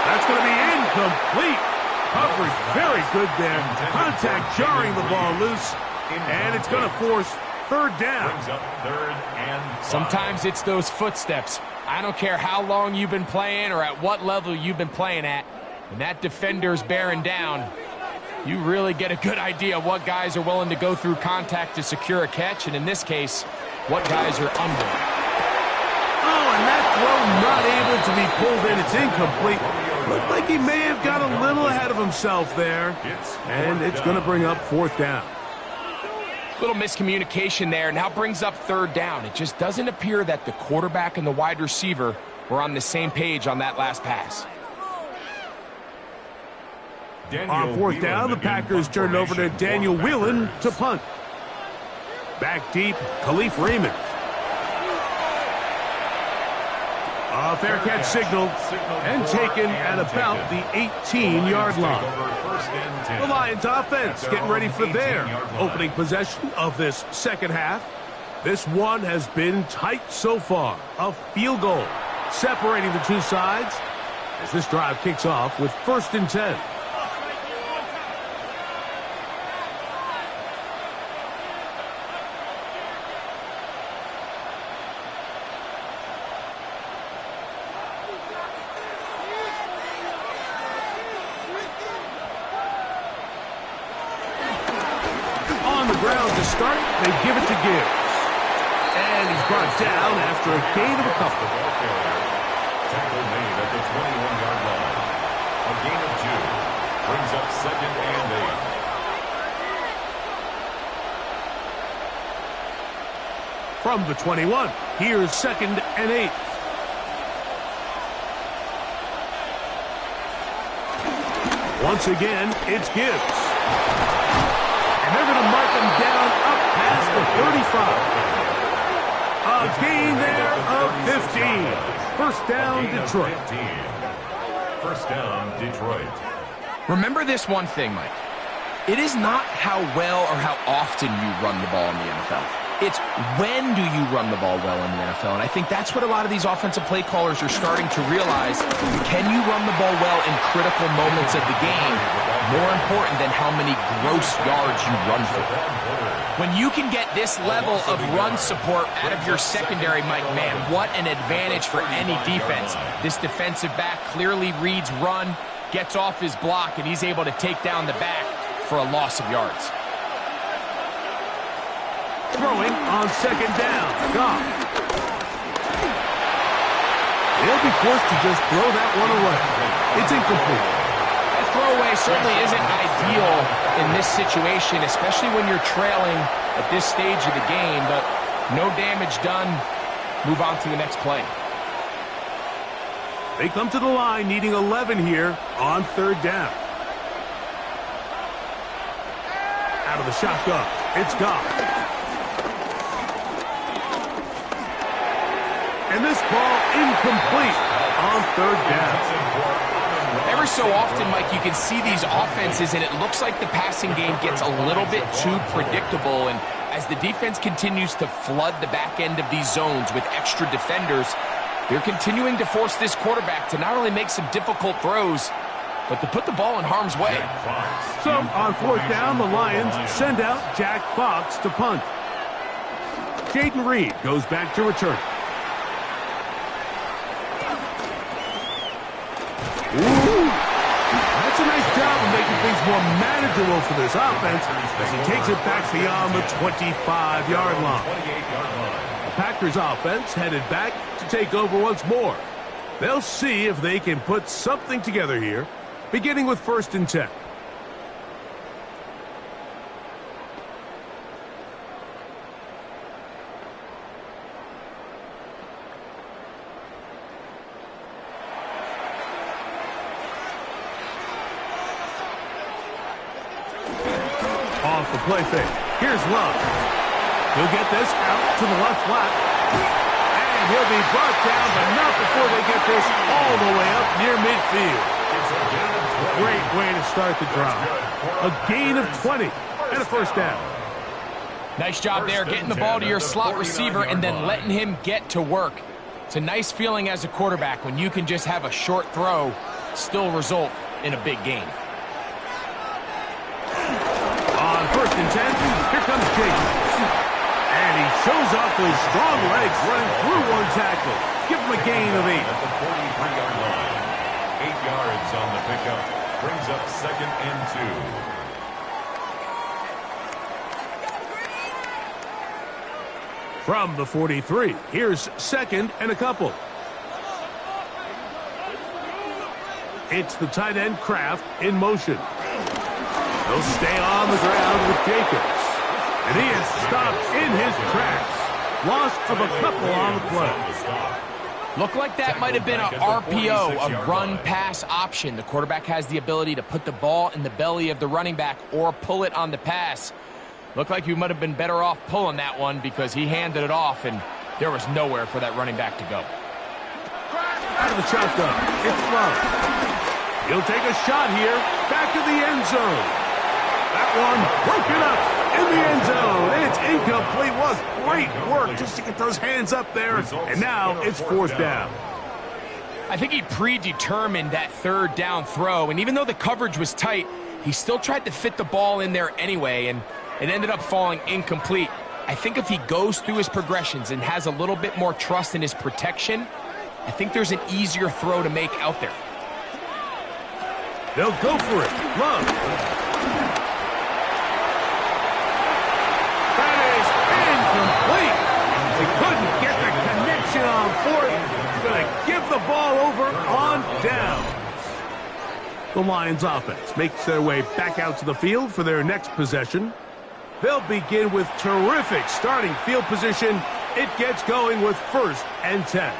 [SPEAKER 1] That's going to be incomplete. Coverage very good there. Contact jarring the ball loose. And it's going to force third down.
[SPEAKER 2] Sometimes it's those footsteps. I don't care how long you've been playing or at what level you've been playing at. When that defender's bearing down, you really get a good idea of what guys are willing to go through contact to secure a catch, and in this case, what guys are under.
[SPEAKER 1] Oh, and that throw not able to be pulled in. It's incomplete. Looked like he may have got a little ahead of himself there. And it's going to bring up 4th down.
[SPEAKER 2] Little miscommunication there. Now brings up 3rd down. It just doesn't appear that the quarterback and the wide receiver were on the same page on that last pass.
[SPEAKER 1] On 4th down, the Packers turned over to Daniel Whelan to punt. Back deep, Khalif Raymond. A fair catch signaled and taken at about the 18-yard line. The Lions offense getting ready for their opening possession of this second half. This one has been tight so far. A field goal separating the two sides as this drive kicks off with 1st and 10. On the ground to start, they give it to Gibbs. And he's brought down after a gain of a couple.
[SPEAKER 3] Tackle made at the 21-yard line. A gain of 2. Brings up 2nd and 8.
[SPEAKER 1] From the 21, here's 2nd and 8. Once again, it's Gibbs. And they're going to mark him down up past the 35. A gain there of 15. 1st down, Detroit.
[SPEAKER 3] 1st down, Detroit.
[SPEAKER 2] Remember this one thing, Mike. It is not how well or how often you run the ball in the NFL. It's when do you run the ball well in the NFL. And I think that's what a lot of these offensive play callers are starting to realize. Can you run the ball well in critical moments of the game? More important than how many gross yards you run for. When you can get this level of run support out of your secondary, Mike, man, what an advantage for any defense. This defensive back clearly reads run, gets off his block, and he's able to take down the back for a loss of yards.
[SPEAKER 1] Throwing on 2nd down. Goff. They'll be forced to just throw that one away. It's incomplete.
[SPEAKER 2] That throwaway certainly isn't ideal in this situation, especially when you're trailing at this stage of the game, but no damage done. Move on to the next play.
[SPEAKER 1] They come to the line needing 11 here on 3rd down. Out of the shotgun, it's Goff. And this ball incomplete on 3rd down.
[SPEAKER 2] Every so often, Mike, you can see these offenses, and it looks like the passing game gets a little bit too predictable. And as the defense continues to flood the back end of these zones with extra defenders, they're continuing to force this quarterback to not only make some difficult throws, but to put the ball in harm's way.
[SPEAKER 1] So on 4th down, the Lions send out Jack Fox to punt. Jaden Reed goes back to return. Ooh, that's a nice job of making things more manageable for this offense as he takes it back beyond the 25-yard line. The Packers offense headed back to take over once more. They'll see if they can put something together here, beginning with 1st and 10. Off the play fake. Here's Love. He'll get this out to the left flat. And he'll be brought down, but not before they get this all the way up near midfield. Great way to start the drive. A gain of 20 and a 1st down.
[SPEAKER 2] Nice job there getting the ball to your slot receiver and then letting him get to work. It's a nice feeling as a quarterback when you can just have a short throw still result in a big game.
[SPEAKER 1] On 1st and 10, here comes Jacobs. And he shows off those strong legs running through one tackle. Give him a gain of 8.
[SPEAKER 3] At the 43-yard line. 8 yards on the pickup. Brings up 2nd and 2.
[SPEAKER 1] From the 43, here's 2nd and a couple. It's the tight end Kraft in motion. He'll stay on the ground with Jacobs. And he is stopped in his tracks. Loss of a couple on the play.
[SPEAKER 2] Looked like that might have been an RPO, a run-pass option. The quarterback has the ability to put the ball in the belly of the running back or pull it on the pass. Looked like you might have been better off pulling that one because he handed it off, and there was nowhere for that running back to go.
[SPEAKER 1] Out of the shotgun, it's Love. He'll take a shot here, back to the end zone. That one broken up in the end zone. It's incomplete. Was great work just to get those hands up there, and now it's fourth down.
[SPEAKER 2] I think he predetermined that third down throw, and even though the coverage was tight, he still tried to fit the ball in there anyway, and it ended up falling incomplete. I think if he goes through his progressions and has a little bit more trust in his protection, I think there's an easier throw to make out there.
[SPEAKER 1] They'll go for it. Love. That is incomplete. They couldn't get the connection on fourth. Going to give the ball over on down. The Lions offense makes their way back out to the field for their next possession. They'll begin with terrific starting field position. It gets going with 1st and 10.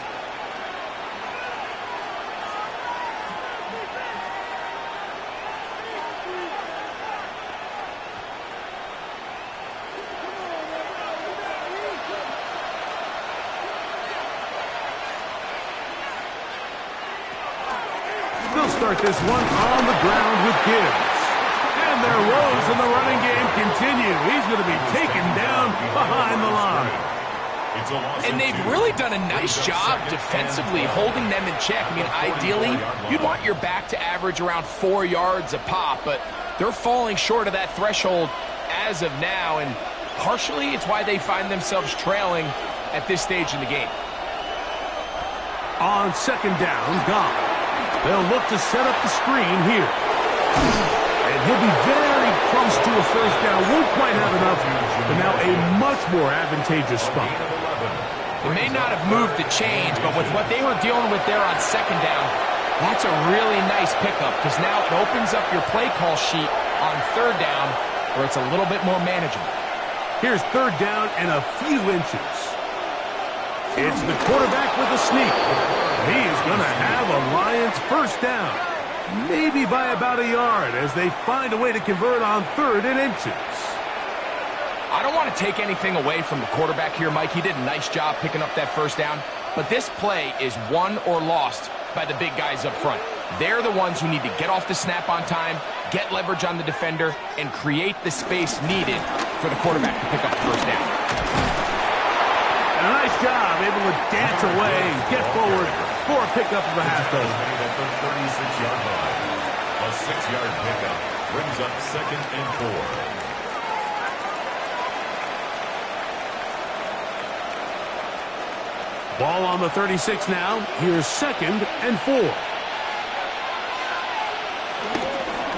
[SPEAKER 1] They'll start this one on the ground with Gibbs. And their woes in the running game continue. He's going to be taken down behind the line.
[SPEAKER 2] And they've really done a nice job defensively holding them in check. I mean, ideally, you'd want your back to average around 4 yards a pop, but they're falling short of that threshold as of now, and partially it's why they find themselves trailing at this stage in the game.
[SPEAKER 1] On 2nd down, Goff. They'll look to set up the screen here. And he'll be very close to a first down. Won't quite have enough, but now a much more advantageous spot.
[SPEAKER 2] They may not have moved the chains, but with what they were dealing with there on 2nd down, that's a really nice pickup because now it opens up your play call sheet on 3rd down where it's a little bit more manageable.
[SPEAKER 1] Here's 3rd down and a few inches. It's the quarterback with a sneak. He's going to have a Lions first down. Maybe by about a yard as they find a way to convert on 3rd and inches.
[SPEAKER 2] I don't want to take anything away from the quarterback here, Mike. He did a nice job picking up that first down. But this play is won or lost by the big guys up front. They're the ones who need to get off the snap on time, get leverage on the defender, and create the space needed for the quarterback to pick up the first down.
[SPEAKER 1] And a nice job, able to dance away and get forward for a pickup of the half-dozen.
[SPEAKER 3] At the 36-yard line. A 6-yard pickup brings up 2nd and 4.
[SPEAKER 1] Ball on the 36 now. Here's 2nd and 4.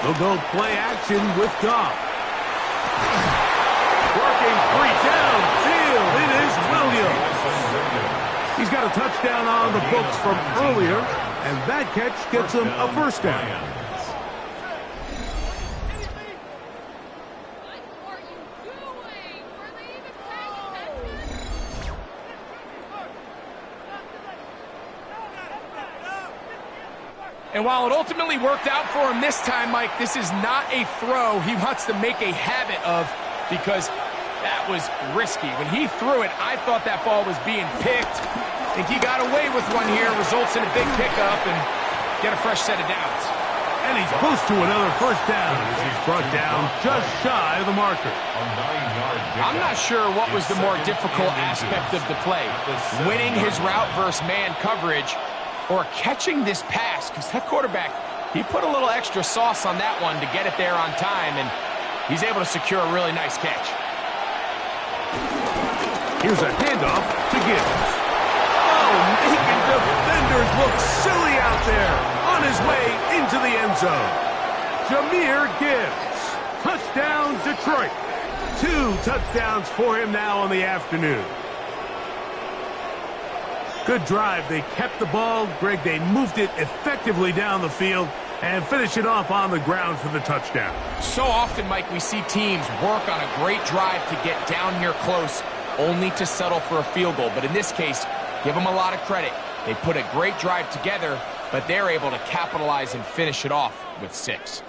[SPEAKER 1] They'll go play action with Goff. Working 3 downfield. It is Williams. He's got a touchdown on the books from earlier, and that catch gets him a first down.
[SPEAKER 2] And while it ultimately worked out for him this time, Mike, this is not a throw he wants to make a habit of because that was risky. When he threw it, I thought that ball was being picked. I think he got away with one here, results in a big pickup and get a fresh set of downs.
[SPEAKER 1] And he's close to another first down as he's brought down just shy of the marker.
[SPEAKER 2] I'm not sure what was the more difficult aspect of the play, winning his route versus man coverage or catching this pass, because that quarterback, he put a little extra sauce on that one to get it there on time, and he's able to secure a really nice catch.
[SPEAKER 1] Here's a handoff to Gibbs. Oh, making defenders look silly out there on his way into the end zone. Jahmyr Gibbs. Touchdown, Detroit. 2 touchdowns for him now on the afternoon. Good drive. They kept the ball. Greg, they moved it effectively down the field and finish it off on the ground for the touchdown.
[SPEAKER 2] So often, Mike, we see teams work on a great drive to get down here close, only to settle for a field goal. But in this case, give them a lot of credit. They put a great drive together, but they're able to capitalize and finish it off with 6.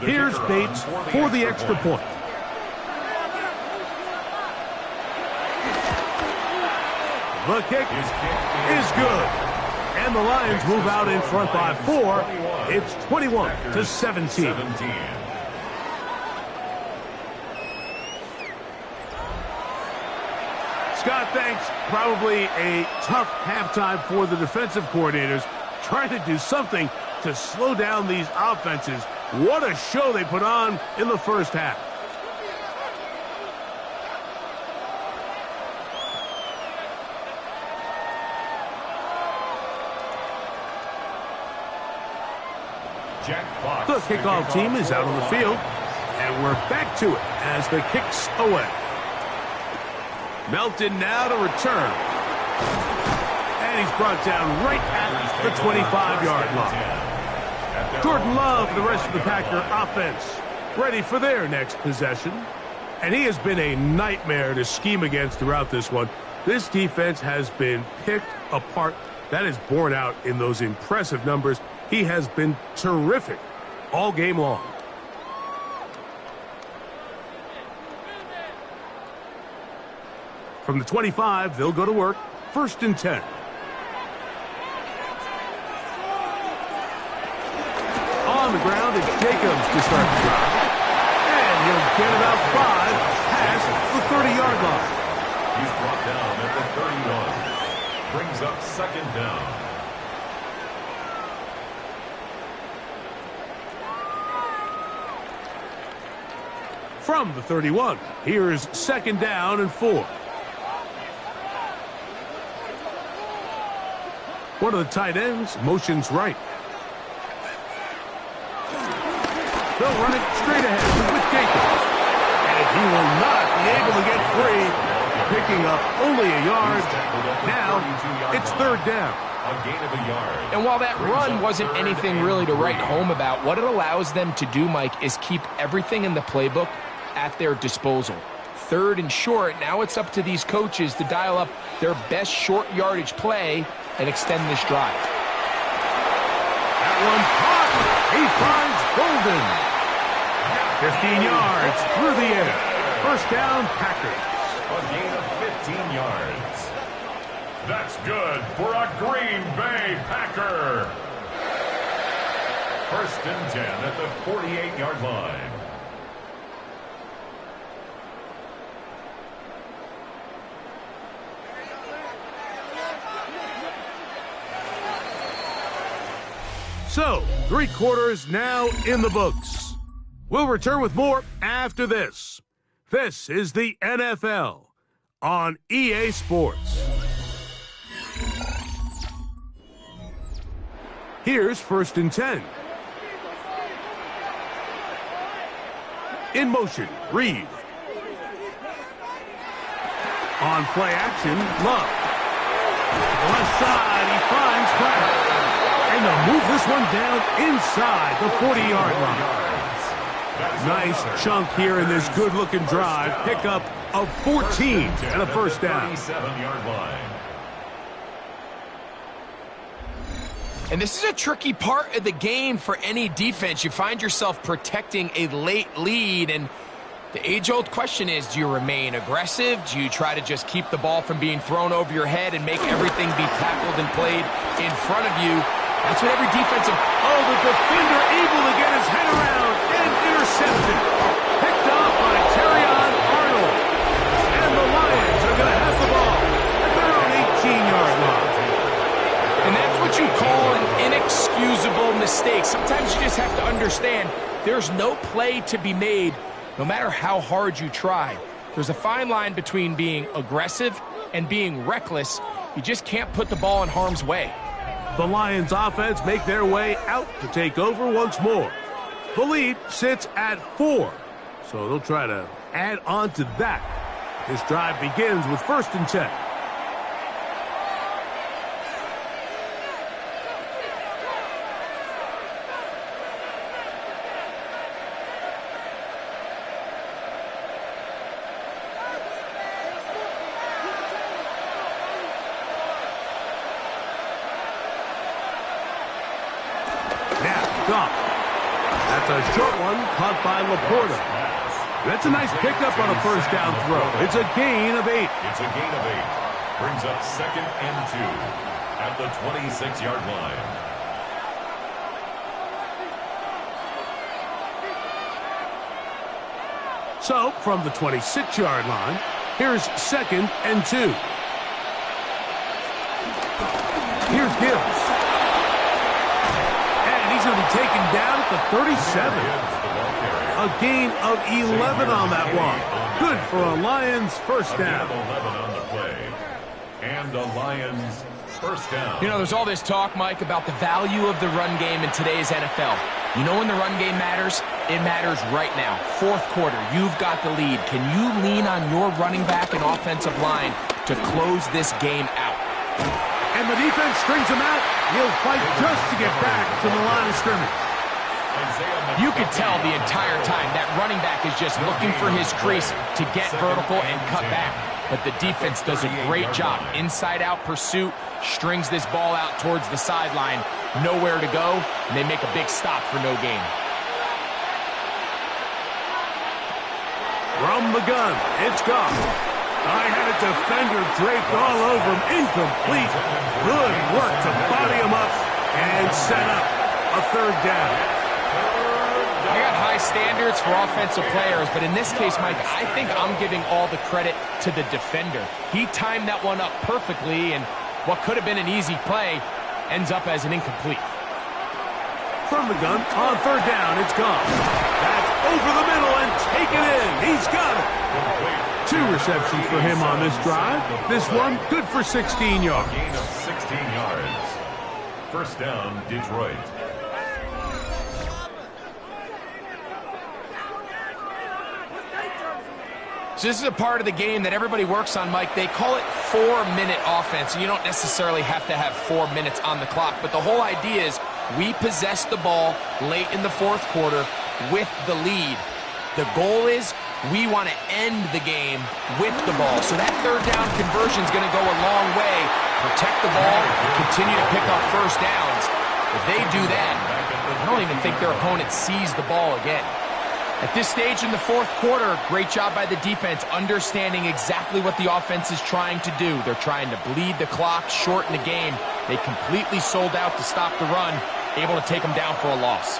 [SPEAKER 1] Here's Bates for the extra point. The kick is good. And the Lions move out in front by 4. It's 21-17. Scott, thanks. Probably a tough halftime for the defensive coordinators, trying to do something to slow down these offenses. What a show they put on in the first half. The kickoff team is out on the field, and we're back to it as the kick's away. Melton now to return. And he's brought down right at the 25-yard line. Jordan Love, the rest of the Packer offense, ready for their next possession. And he has been a nightmare to scheme against throughout this one. This defense has been picked apart. That is borne out in those impressive numbers. He has been terrific all game long. From the 25, they'll go to work. 1st and 10. On the ground, it's Jacobs to start the drive. And he'll get about 5 past the 30-yard line.
[SPEAKER 3] He's brought down at the 31. Brings up 2nd down.
[SPEAKER 1] From the 31, here's 2nd down and 4. One of the tight ends motions right. They'll run it straight ahead with Jacobs. And he will not be able to get free, picking up only a yard. Now it's 3rd down.
[SPEAKER 3] A gain of a yard.
[SPEAKER 2] And while that run wasn't anything really to write home about, what it allows them to do, Mike, is keep everything in the playbook at their disposal. 3rd and short, now it's up to these coaches to dial up their best short yardage play and extend this drive.
[SPEAKER 1] That one caught. He finds Golden. 15 yards through the air. 1st down, Packers.
[SPEAKER 3] A gain of 15 yards. That's good for a Green Bay Packer. 1st and 10 at the 48-yard line.
[SPEAKER 1] So, 3 quarters now in the books. We'll return with more after this. This is the NFL on EA Sports. Here's 1st and 10. In motion, Reed. On play action, Love. Left side, he finds Kraft. And they'll move this one down inside the 40-yard line. Nice chunk here in this good-looking drive. Pickup of 14 and a 1st down.
[SPEAKER 3] 37-yard line.
[SPEAKER 2] And this is a tricky part of the game for any defense. You find yourself protecting a late lead, and the age-old question is, do you remain aggressive? Do you try to just keep the ball from being thrown over your head and make everything be tackled and played in front of you? That's what every defensive...
[SPEAKER 1] Oh, the defender able to get his head around and intercepted. Picked off by Terrion Arnold. And the Lions are going to have the ball at their own 18-yard line.
[SPEAKER 2] And that's what you call an inexcusable mistake. Sometimes you just have to understand there's no play to be made no matter how hard you try. There's a fine line between being aggressive and being reckless. You just can't put the ball in harm's way.
[SPEAKER 1] The Lions offense make their way out to take over once more. The lead sits at 4, so they'll try to add on to that. This drive begins with 1st and 10. At That's a short one caught by Laporta. That's a nice pickup on a first down throw. It's a gain of 8.
[SPEAKER 3] It's a gain of 8. Brings up 2nd and 2 at the 26-yard line.
[SPEAKER 1] So, from the 26-yard line, here's 2nd and 2. Here's Gibbs. And he's going to be taken down at the 37. A gain of 11 on that one. Good for a Lions first down.
[SPEAKER 3] 11 on the play. And a Lions first down.
[SPEAKER 2] You know, there's all this talk, Mike, about the value of the run game in today's NFL. You know when the run game matters? It matters right now. Fourth quarter, you've got the lead. Can you lean on your running back and offensive line to close this game out?
[SPEAKER 1] And the defense strings him out. He'll fight just to get back to the line of scrimmage.
[SPEAKER 2] You could tell the entire time that running back is just looking for his crease to get vertical and cut back. But the defense does a great job. Inside-out pursuit, strings this ball out towards the sideline. Nowhere to go, and they make a big stop for no gain.
[SPEAKER 1] From the gun, it's gone. I had a defender draped all over him. Incomplete. Good work to body him up and set up a third down.
[SPEAKER 2] I got high standards for offensive players, but in this case, Mike, I think I'm giving all the credit to the defender. He timed that one up perfectly, and what could have been an easy play ends up as an incomplete.
[SPEAKER 1] From the gun, on third down, it's gone. That's over the middle and taken in. He's got it. 2 receptions for him on this drive. This one, good for 16 yards.
[SPEAKER 3] Gain of 16 yards. First down, Detroit.
[SPEAKER 2] So this is a part of the game that everybody works on, Mike. They call it 4-minute offense. You don't necessarily have to have 4 minutes on the clock, but the whole idea is we possess the ball late in the fourth quarter with the lead. The goal is we want to end the game with the ball. So that third down conversion is going to go a long way. Protect the ball, continue to pick up first downs. If they do that, I don't even think their opponent sees the ball again. At this stage in the fourth quarter, great job by the defense, understanding exactly what the offense is trying to do. They're trying to bleed the clock, shorten the game. They completely sold out to stop the run, able to take them down for a loss.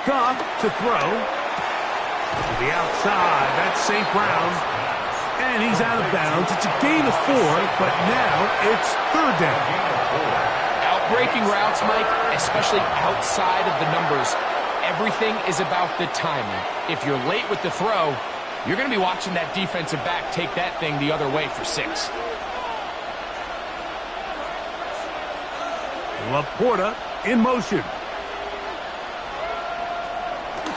[SPEAKER 1] Goff to throw. To the outside, that's St. Brown. And he's out of bounds. It's a gain of 4, but now it's third down.
[SPEAKER 2] Outbreaking routes, Mike, especially outside of the numbers, everything is about the timing. If you're late with the throw, you're going to be watching that defensive back take that thing the other way for 6.
[SPEAKER 1] Laporta in motion.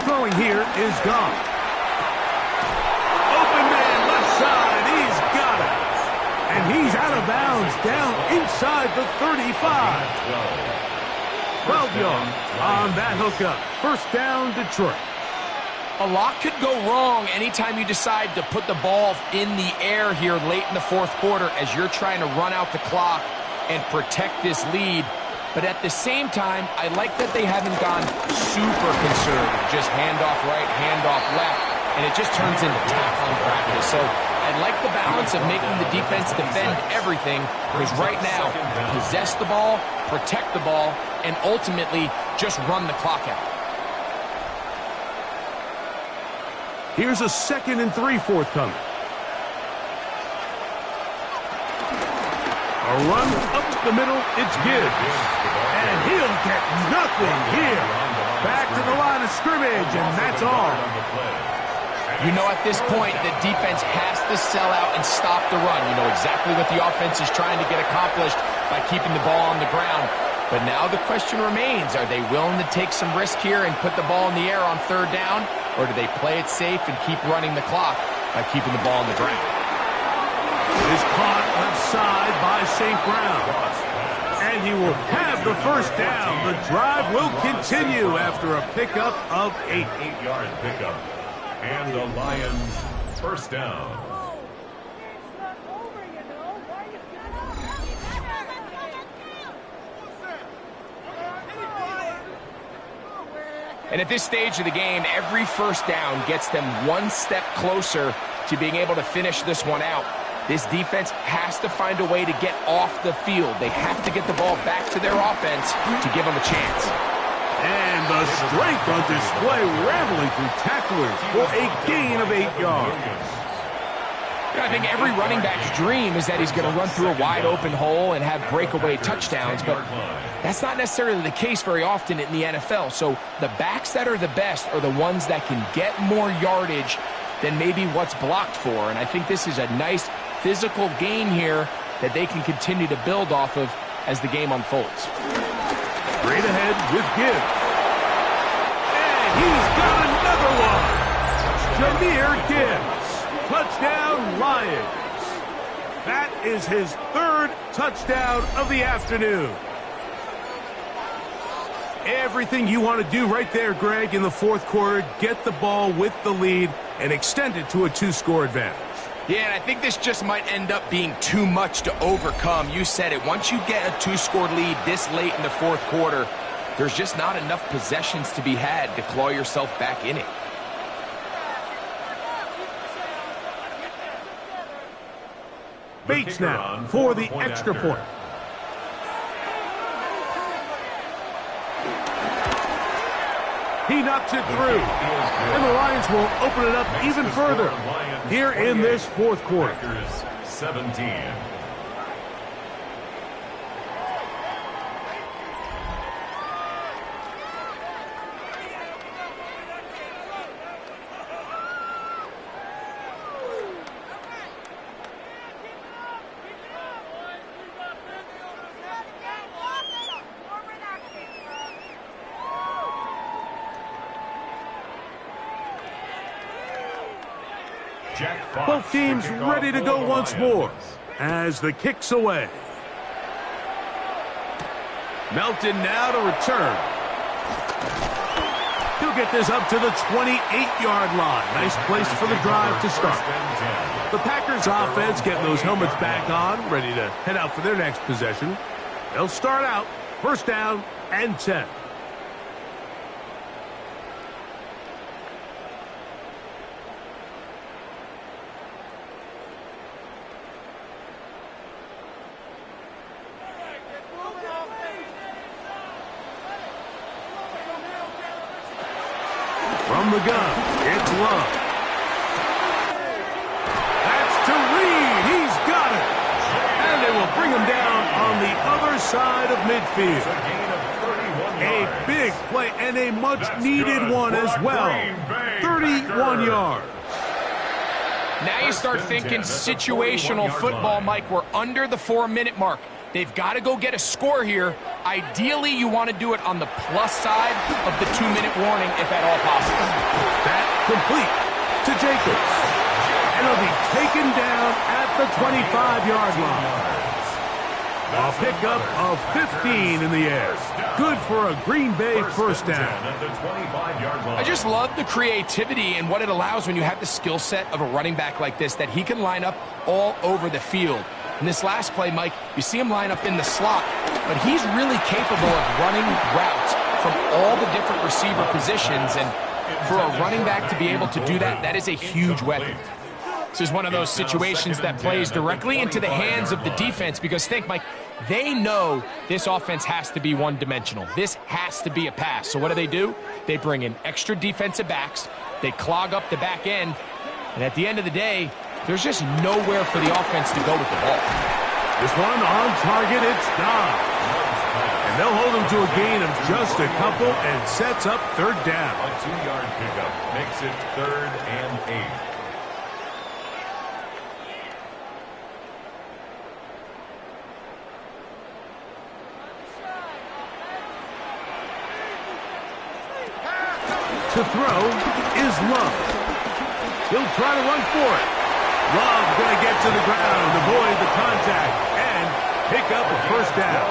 [SPEAKER 1] Throwing here is gone. Open man, left side, he's got it. And he's out of bounds, down inside the 35. 12 yards on that hookup. First down, Detroit.
[SPEAKER 2] A lot could go wrong anytime you decide to put the ball in the air here late in the fourth quarter as you're trying to run out the clock and protect this lead. But at the same time, I like that they haven't gone super conservative. Just handoff right, handoff left, and it just turns into tackling practice. So I like the balance of making the defense defend everything, because right now, possess the ball, protect the ball, and ultimately just run the clock out.
[SPEAKER 1] Here's a 2nd and 3 forthcoming. A run up the middle, it's Gibbs. And he'll get nothing here. Back to the line of scrimmage, and that's all.
[SPEAKER 2] You know, at this point, the defense has to sell out and stop the run. You know exactly what the offense is trying to get accomplished by keeping the ball on the ground. But now the question remains, are they willing to take some risk here and put the ball in the air on third down? Or do they play it safe and keep running the clock by keeping the ball on the ground?
[SPEAKER 1] It is caught left side by St. Brown. And he will have the first down. The drive will continue after a pickup of 8.
[SPEAKER 3] 8-yard pickup. And the Lions first down.
[SPEAKER 2] And at this stage of the game, every first down gets them one step closer to being able to finish this one out. This defense has to find a way to get off the field. They have to get the ball back to their offense to give them a chance.
[SPEAKER 1] And the strength on display, rambling through tacklers for a gain of 8 yards.
[SPEAKER 2] I think every running back's dream is that he's going to run through a wide open hole and have breakaway touchdowns, but that's not necessarily the case very often in the NFL. So the backs that are the best are the ones that can get more yardage than maybe what's blocked for. And I think this is a nice physical gain here that they can continue to build off of as the game unfolds.
[SPEAKER 1] Straight ahead with Gibbs. And he's got another one. Jahmyr Gibbs. Touchdown, Lions. That is his 3rd touchdown of the afternoon. Everything you want to do right there, Greg, in the 4th quarter. Get the ball with the lead and extend it to a 2-score advantage.
[SPEAKER 2] Yeah, and I think this just might end up being too much to overcome. You said it. Once you get a 2-score lead this late in the 4th quarter, there's just not enough possessions to be had to claw yourself back in it.
[SPEAKER 1] Bates now for the extra point. He knocks it through. And the Lions will open it up even further here in this 4th quarter.
[SPEAKER 3] 17.
[SPEAKER 1] Both teams ready to go once more as the kick's away. Melton now to return. He'll get this up to the 28-yard line. Nice place for the drive to start. The Packers offense getting those helmets back on, ready to head out for their next possession. They'll start out 1st down and 10. From the gun, it's Love. That's to Reed. He's got it. And they will bring him down on the other side of midfield. A big play and a much-needed one as well. 31 yards.
[SPEAKER 2] Now you start thinking situational football, Mike. We're under the 4-minute mark. They've got to go get a score here. Ideally, you want to do it on the plus side of the 2-minute warning, if at all possible.
[SPEAKER 1] That complete to Jacobs. And he'll be taken down at the 25-yard line. A pickup of 15 in the air. Good for a Green Bay 1st down.
[SPEAKER 2] I just love the creativity and what it allows when you have the skill set of a running back like this, that he can line up all over the field. In this last play, Mike, you see him line up in the slot, but he's really capable of running routes from all the different receiver positions, and for a running back to be able to do that, that is a huge weapon. This is one of those situations that plays directly into the hands of the defense, because think, Mike, they know this offense has to be one-dimensional. This has to be a pass. So what do? They bring in extra defensive backs, they clog up the back end, and at the end of the day, there's just nowhere for the offense to go with the ball.
[SPEAKER 1] This one on target, it's Dobbs. And they'll hold him to a gain of just a couple and sets up 3rd down.
[SPEAKER 3] A 2-yard pickup makes it 3rd and 8.
[SPEAKER 1] To throw is Love. He'll try to run for it. Love going to get to the ground, avoid the contact, and pick up a 1st down.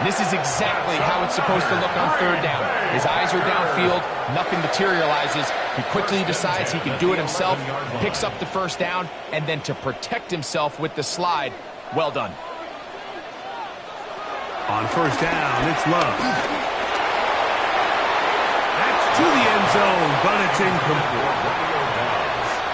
[SPEAKER 2] This is exactly how it's supposed to look on 3rd down. His eyes are downfield, nothing materializes. He quickly decides he can do it himself, picks up the 1st down, and then to protect himself with the slide, well done.
[SPEAKER 1] On 1st down, it's Love. to the end zone, but it's incomplete.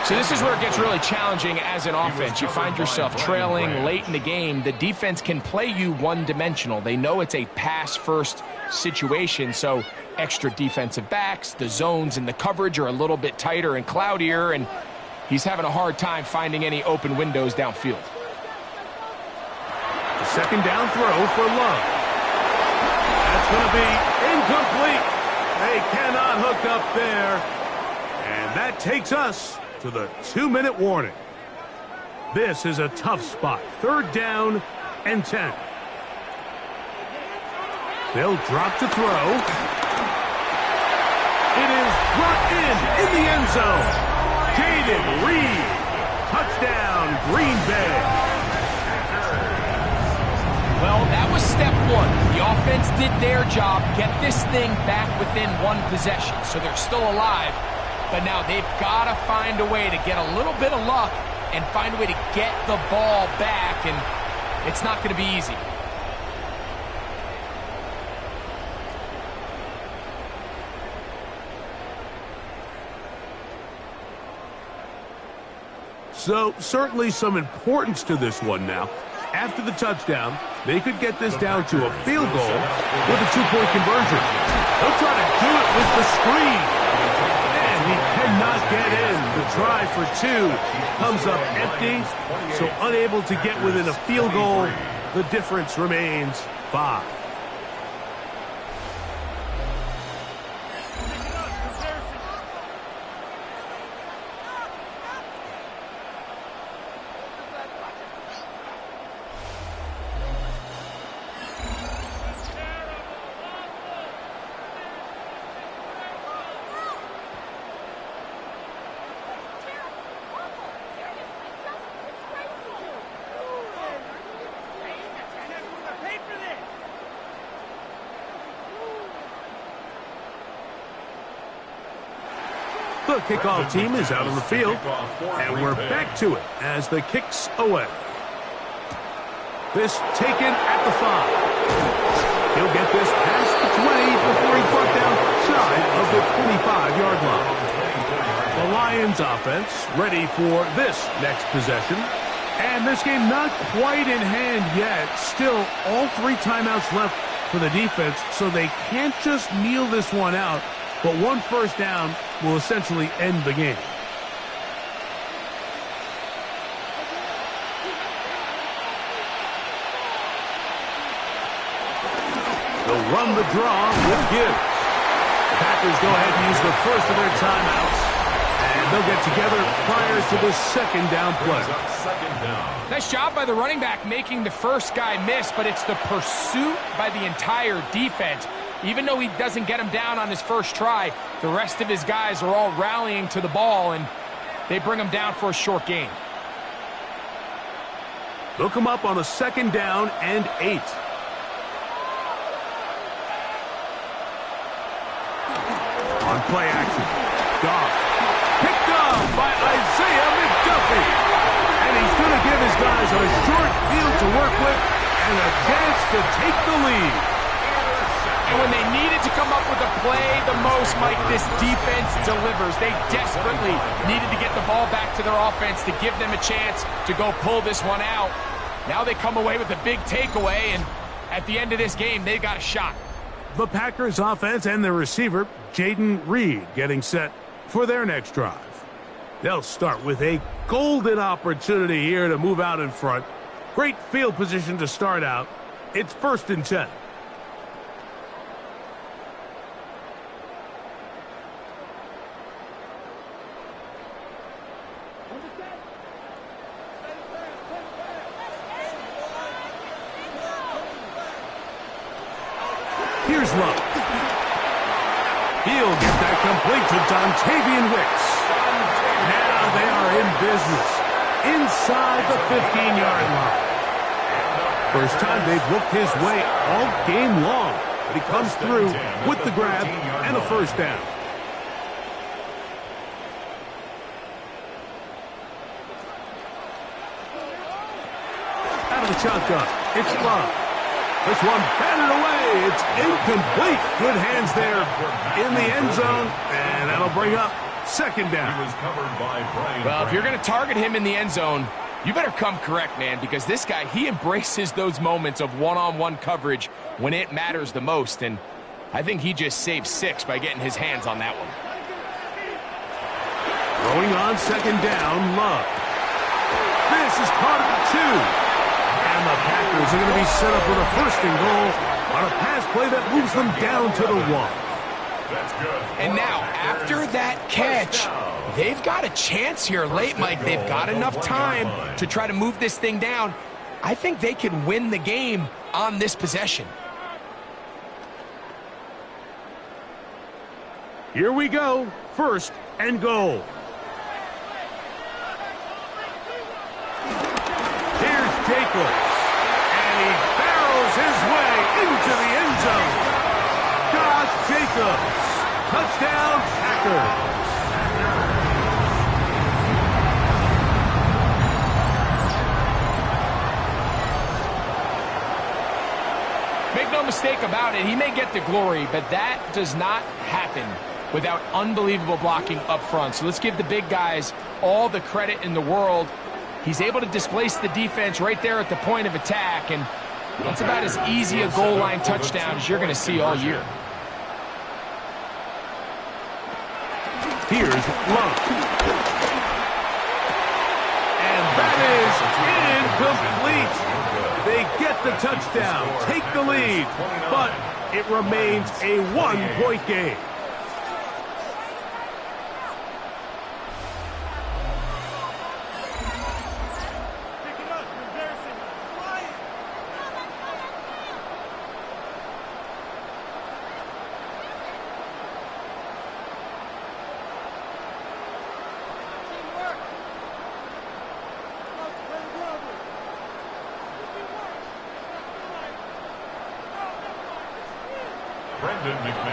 [SPEAKER 2] So this is where it gets really challenging as an offense. You find yourself trailing late in the game. The defense can play you one-dimensional. They know it's a pass-first situation, so extra defensive backs, the zones and the coverage are a little bit tighter and cloudier, and he's having a hard time finding any open windows downfield.
[SPEAKER 1] Second down throw for Love. That's going to be incomplete. They cannot hook up there. And that takes us to the 2-minute warning. This is a tough spot. Third down and 10. They'll drop to throw. It is brought in the end zone. Jaden Reed. Touchdown, Green Bay.
[SPEAKER 2] Well, that was step one. The offense did their job, get this thing back within one possession, so they're still alive. But now they've got to find a way to get a little bit of luck and find a way to get the ball back, and it's not going to be easy.
[SPEAKER 1] So, certainly some importance to this one now. After the touchdown, they could get this down to a field goal with a 2-point conversion. They'll try to do it with the screen. And he cannot get in. The try for 2 comes up empty, so unable to get within a field goal. The difference remains 5. The kickoff team is out on the field, and we're back to it as the kick's away. This taken at the 5. He'll get this past the 20 before he's brought down shy of the 25-yard line. The Lions offense ready for this next possession. And this game not quite in hand yet. Still all 3 timeouts left for the defense, so they can't just kneel this one out. But 1 first down will essentially end the game. They'll run the draw with Gibbs. The Packers go ahead and use the first of their timeouts, and they'll get together prior to the second down play.
[SPEAKER 2] Nice job by the running back making the first guy miss, but it's the pursuit by the entire defense. Even though he doesn't get him down on his first try, the rest of his guys are all rallying to the ball, and they bring him down for a short gain.
[SPEAKER 1] They'll come up on a second down and 8. On play action, Goff picked up by Isaiah McDuffie. And he's going to give his guys a short field to work with and a chance to take the lead.
[SPEAKER 2] And when they needed to come up with a play the most, Mike, this defense delivers. They desperately needed to get the ball back to their offense to give them a chance to go pull this one out. Now they come away with a big takeaway, and at the end of this game, they got a shot.
[SPEAKER 1] The Packers offense and their receiver, Jaden Reed, getting set for their next drive. They'll start with a golden opportunity here to move out in front. Great field position to start out. It's 1st and 10. Here's Love. He'll get that complete to Dontavian Wicks. Now they are in business inside the 15-yard line. First time they've looked his way all game long, but he comes through with the grab and a first down. Out of the shotgun, it's Love. This one batted away. It's incomplete. Good hands there in the end zone, and that'll bring up second down.
[SPEAKER 3] He was covered by Brian.
[SPEAKER 2] Well, if you're going to target him in the end zone, you better come correct, man, because this guy, he embraces those moments of one-on-one coverage when it matters the most, and I think he just saved 6 by getting his hands on that one.
[SPEAKER 1] Throwing on second down, Love. This is caught at 2. And the Packers are going to be set up with a first and goal on a pass play that moves them down to the 1.
[SPEAKER 3] That's good.
[SPEAKER 2] And now, after that catch, they've got a chance here late, Mike. They've got enough time to try to move this thing down. I think they can win the game on this possession.
[SPEAKER 1] Here we go. First and goal. Here's Jacobs. And he barrels his way into the end zone. Josh Jacobs. Touchdown, Packers.
[SPEAKER 2] Make no mistake about it, he may get the glory, but that does not happen without unbelievable blocking up front. So let's give the big guys all the credit in the world. He's able to displace the defense right there at the point of attack, and that's about as easy a goal line touchdown as you're going to see all year.
[SPEAKER 1] Here's Love. And that is incomplete. They get the touchdown, take the lead, but it remains a 1-point game.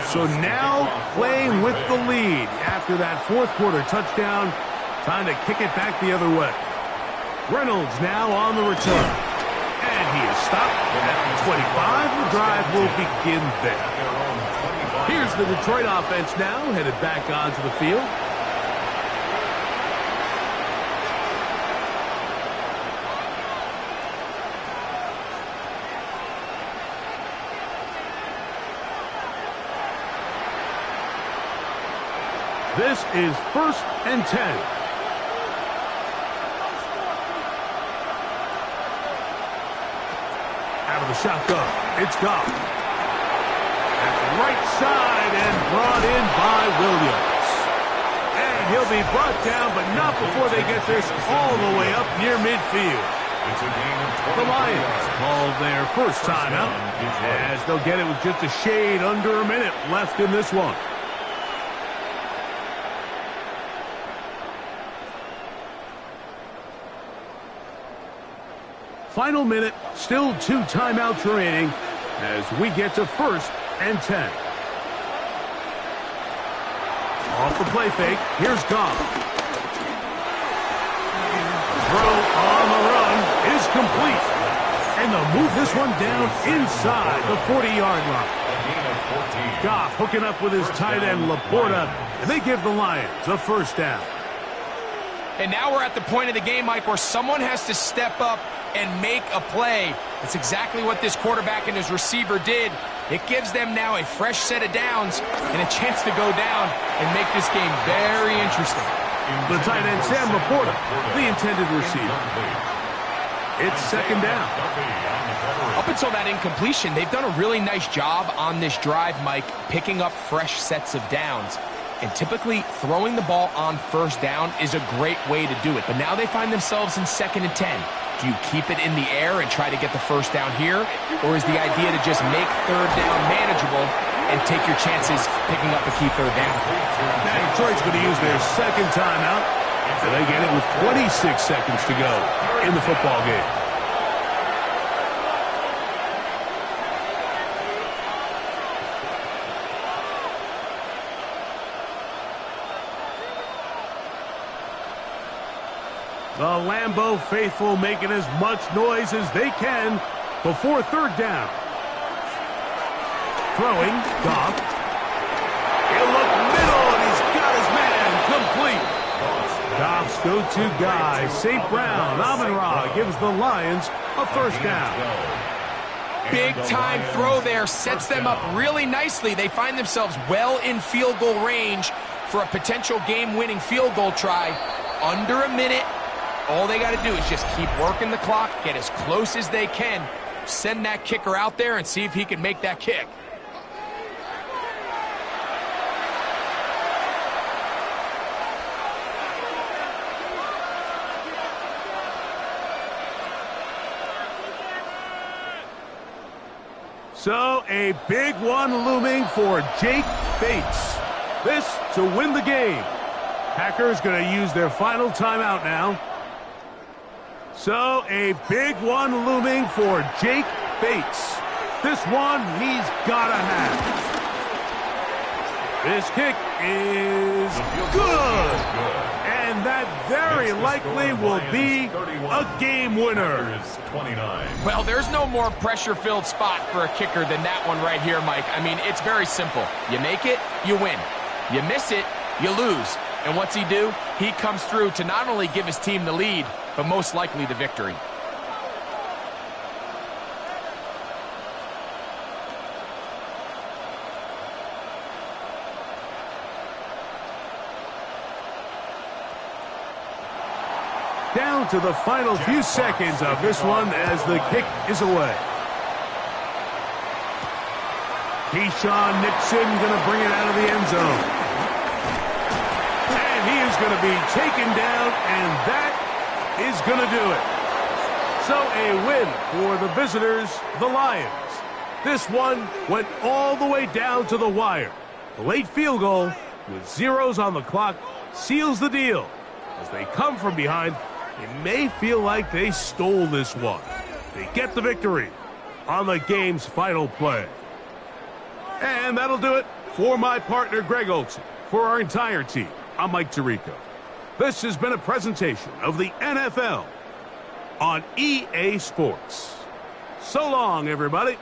[SPEAKER 1] So now playing with the lead after that fourth quarter touchdown. Time to kick it back the other way. Reynolds now on the return. And he is stopped at the 25. The drive will begin there. Here's the Detroit offense now headed back onto the field. This is 1st and 10. Out of the shotgun, it's Goff. That's right side and brought in by Williams. And he'll be brought down, but not before they get this all the way up near midfield. The Lions call their first timeout, as they'll get it with just a shade under a minute left in this one. Final minute, still 2 timeouts remaining as we get to 1st and 10. Off the play fake, here's Goff. Throw on the run is complete. And they'll move this one down inside the 40-yard line. Goff hooking up with his tight end Laporta, and they give the Lions a first down.
[SPEAKER 2] And now we're at the point of the game, Mike, where someone has to step up and make a play. That's exactly what this quarterback and his receiver did. It gives them now a fresh set of downs and a chance to go down and make this game very interesting.
[SPEAKER 1] The tight end, Sam Laporta, the intended receiver. It's second down.
[SPEAKER 2] Up until that incompletion, they've done a really nice job on this drive, Mike, picking up fresh sets of downs. And typically, throwing the ball on first down is a great way to do it. But now they find themselves in 2nd and 10. Do you keep it in the air and try to get the first down here? Or is the idea to just make 3rd down manageable and take your chances picking up a key 3rd down?
[SPEAKER 1] Now Detroit's going to use their second timeout. So they get it with 26 seconds to go in the football game. The Lambeau faithful making as much noise as they can before 3rd down. Throwing, Goff. He'll look middle, and he's got his man complete. Goff's go-to guy, St. Brown, Amon-Ra, gives the Lions a first down.
[SPEAKER 2] Big-time throw there, sets them up really nicely. They find themselves well in field goal range for a potential game-winning field goal try. Under a minute, all they got to do is just keep working the clock, get as close as they can, send that kicker out there and see if he can make that kick.
[SPEAKER 1] So, a big one looming for Jake Bates. This to win the game. Packers going to use their final timeout now. So, a big one looming for Jake Bates. This one he's got to have. This kick is good. And that very likely will be a game winner.
[SPEAKER 2] Well, there's no more pressure-filled spot for a kicker than that one right here, Mike. I mean, it's very simple. You make it, you win. You miss it, you lose. And what's he do? He comes through to not only give his team the lead, but most likely the victory.
[SPEAKER 1] Down to the final few seconds of this one as the kick is away. Keyshawn Nixon going to bring it out of the end zone. And he is going to be taken down, and that is going to do it. So a win for the visitors, the Lions. This one went all the way down to the wire. The late field goal with zeros on the clock seals the deal. As they come from behind, they may feel like they stole this one. They get the victory on the game's final play. And that'll do it for my partner, Greg Olson. For our entire team, I'm Mike Tirico. This has been a presentation of the NFL on EA Sports. So long, everybody.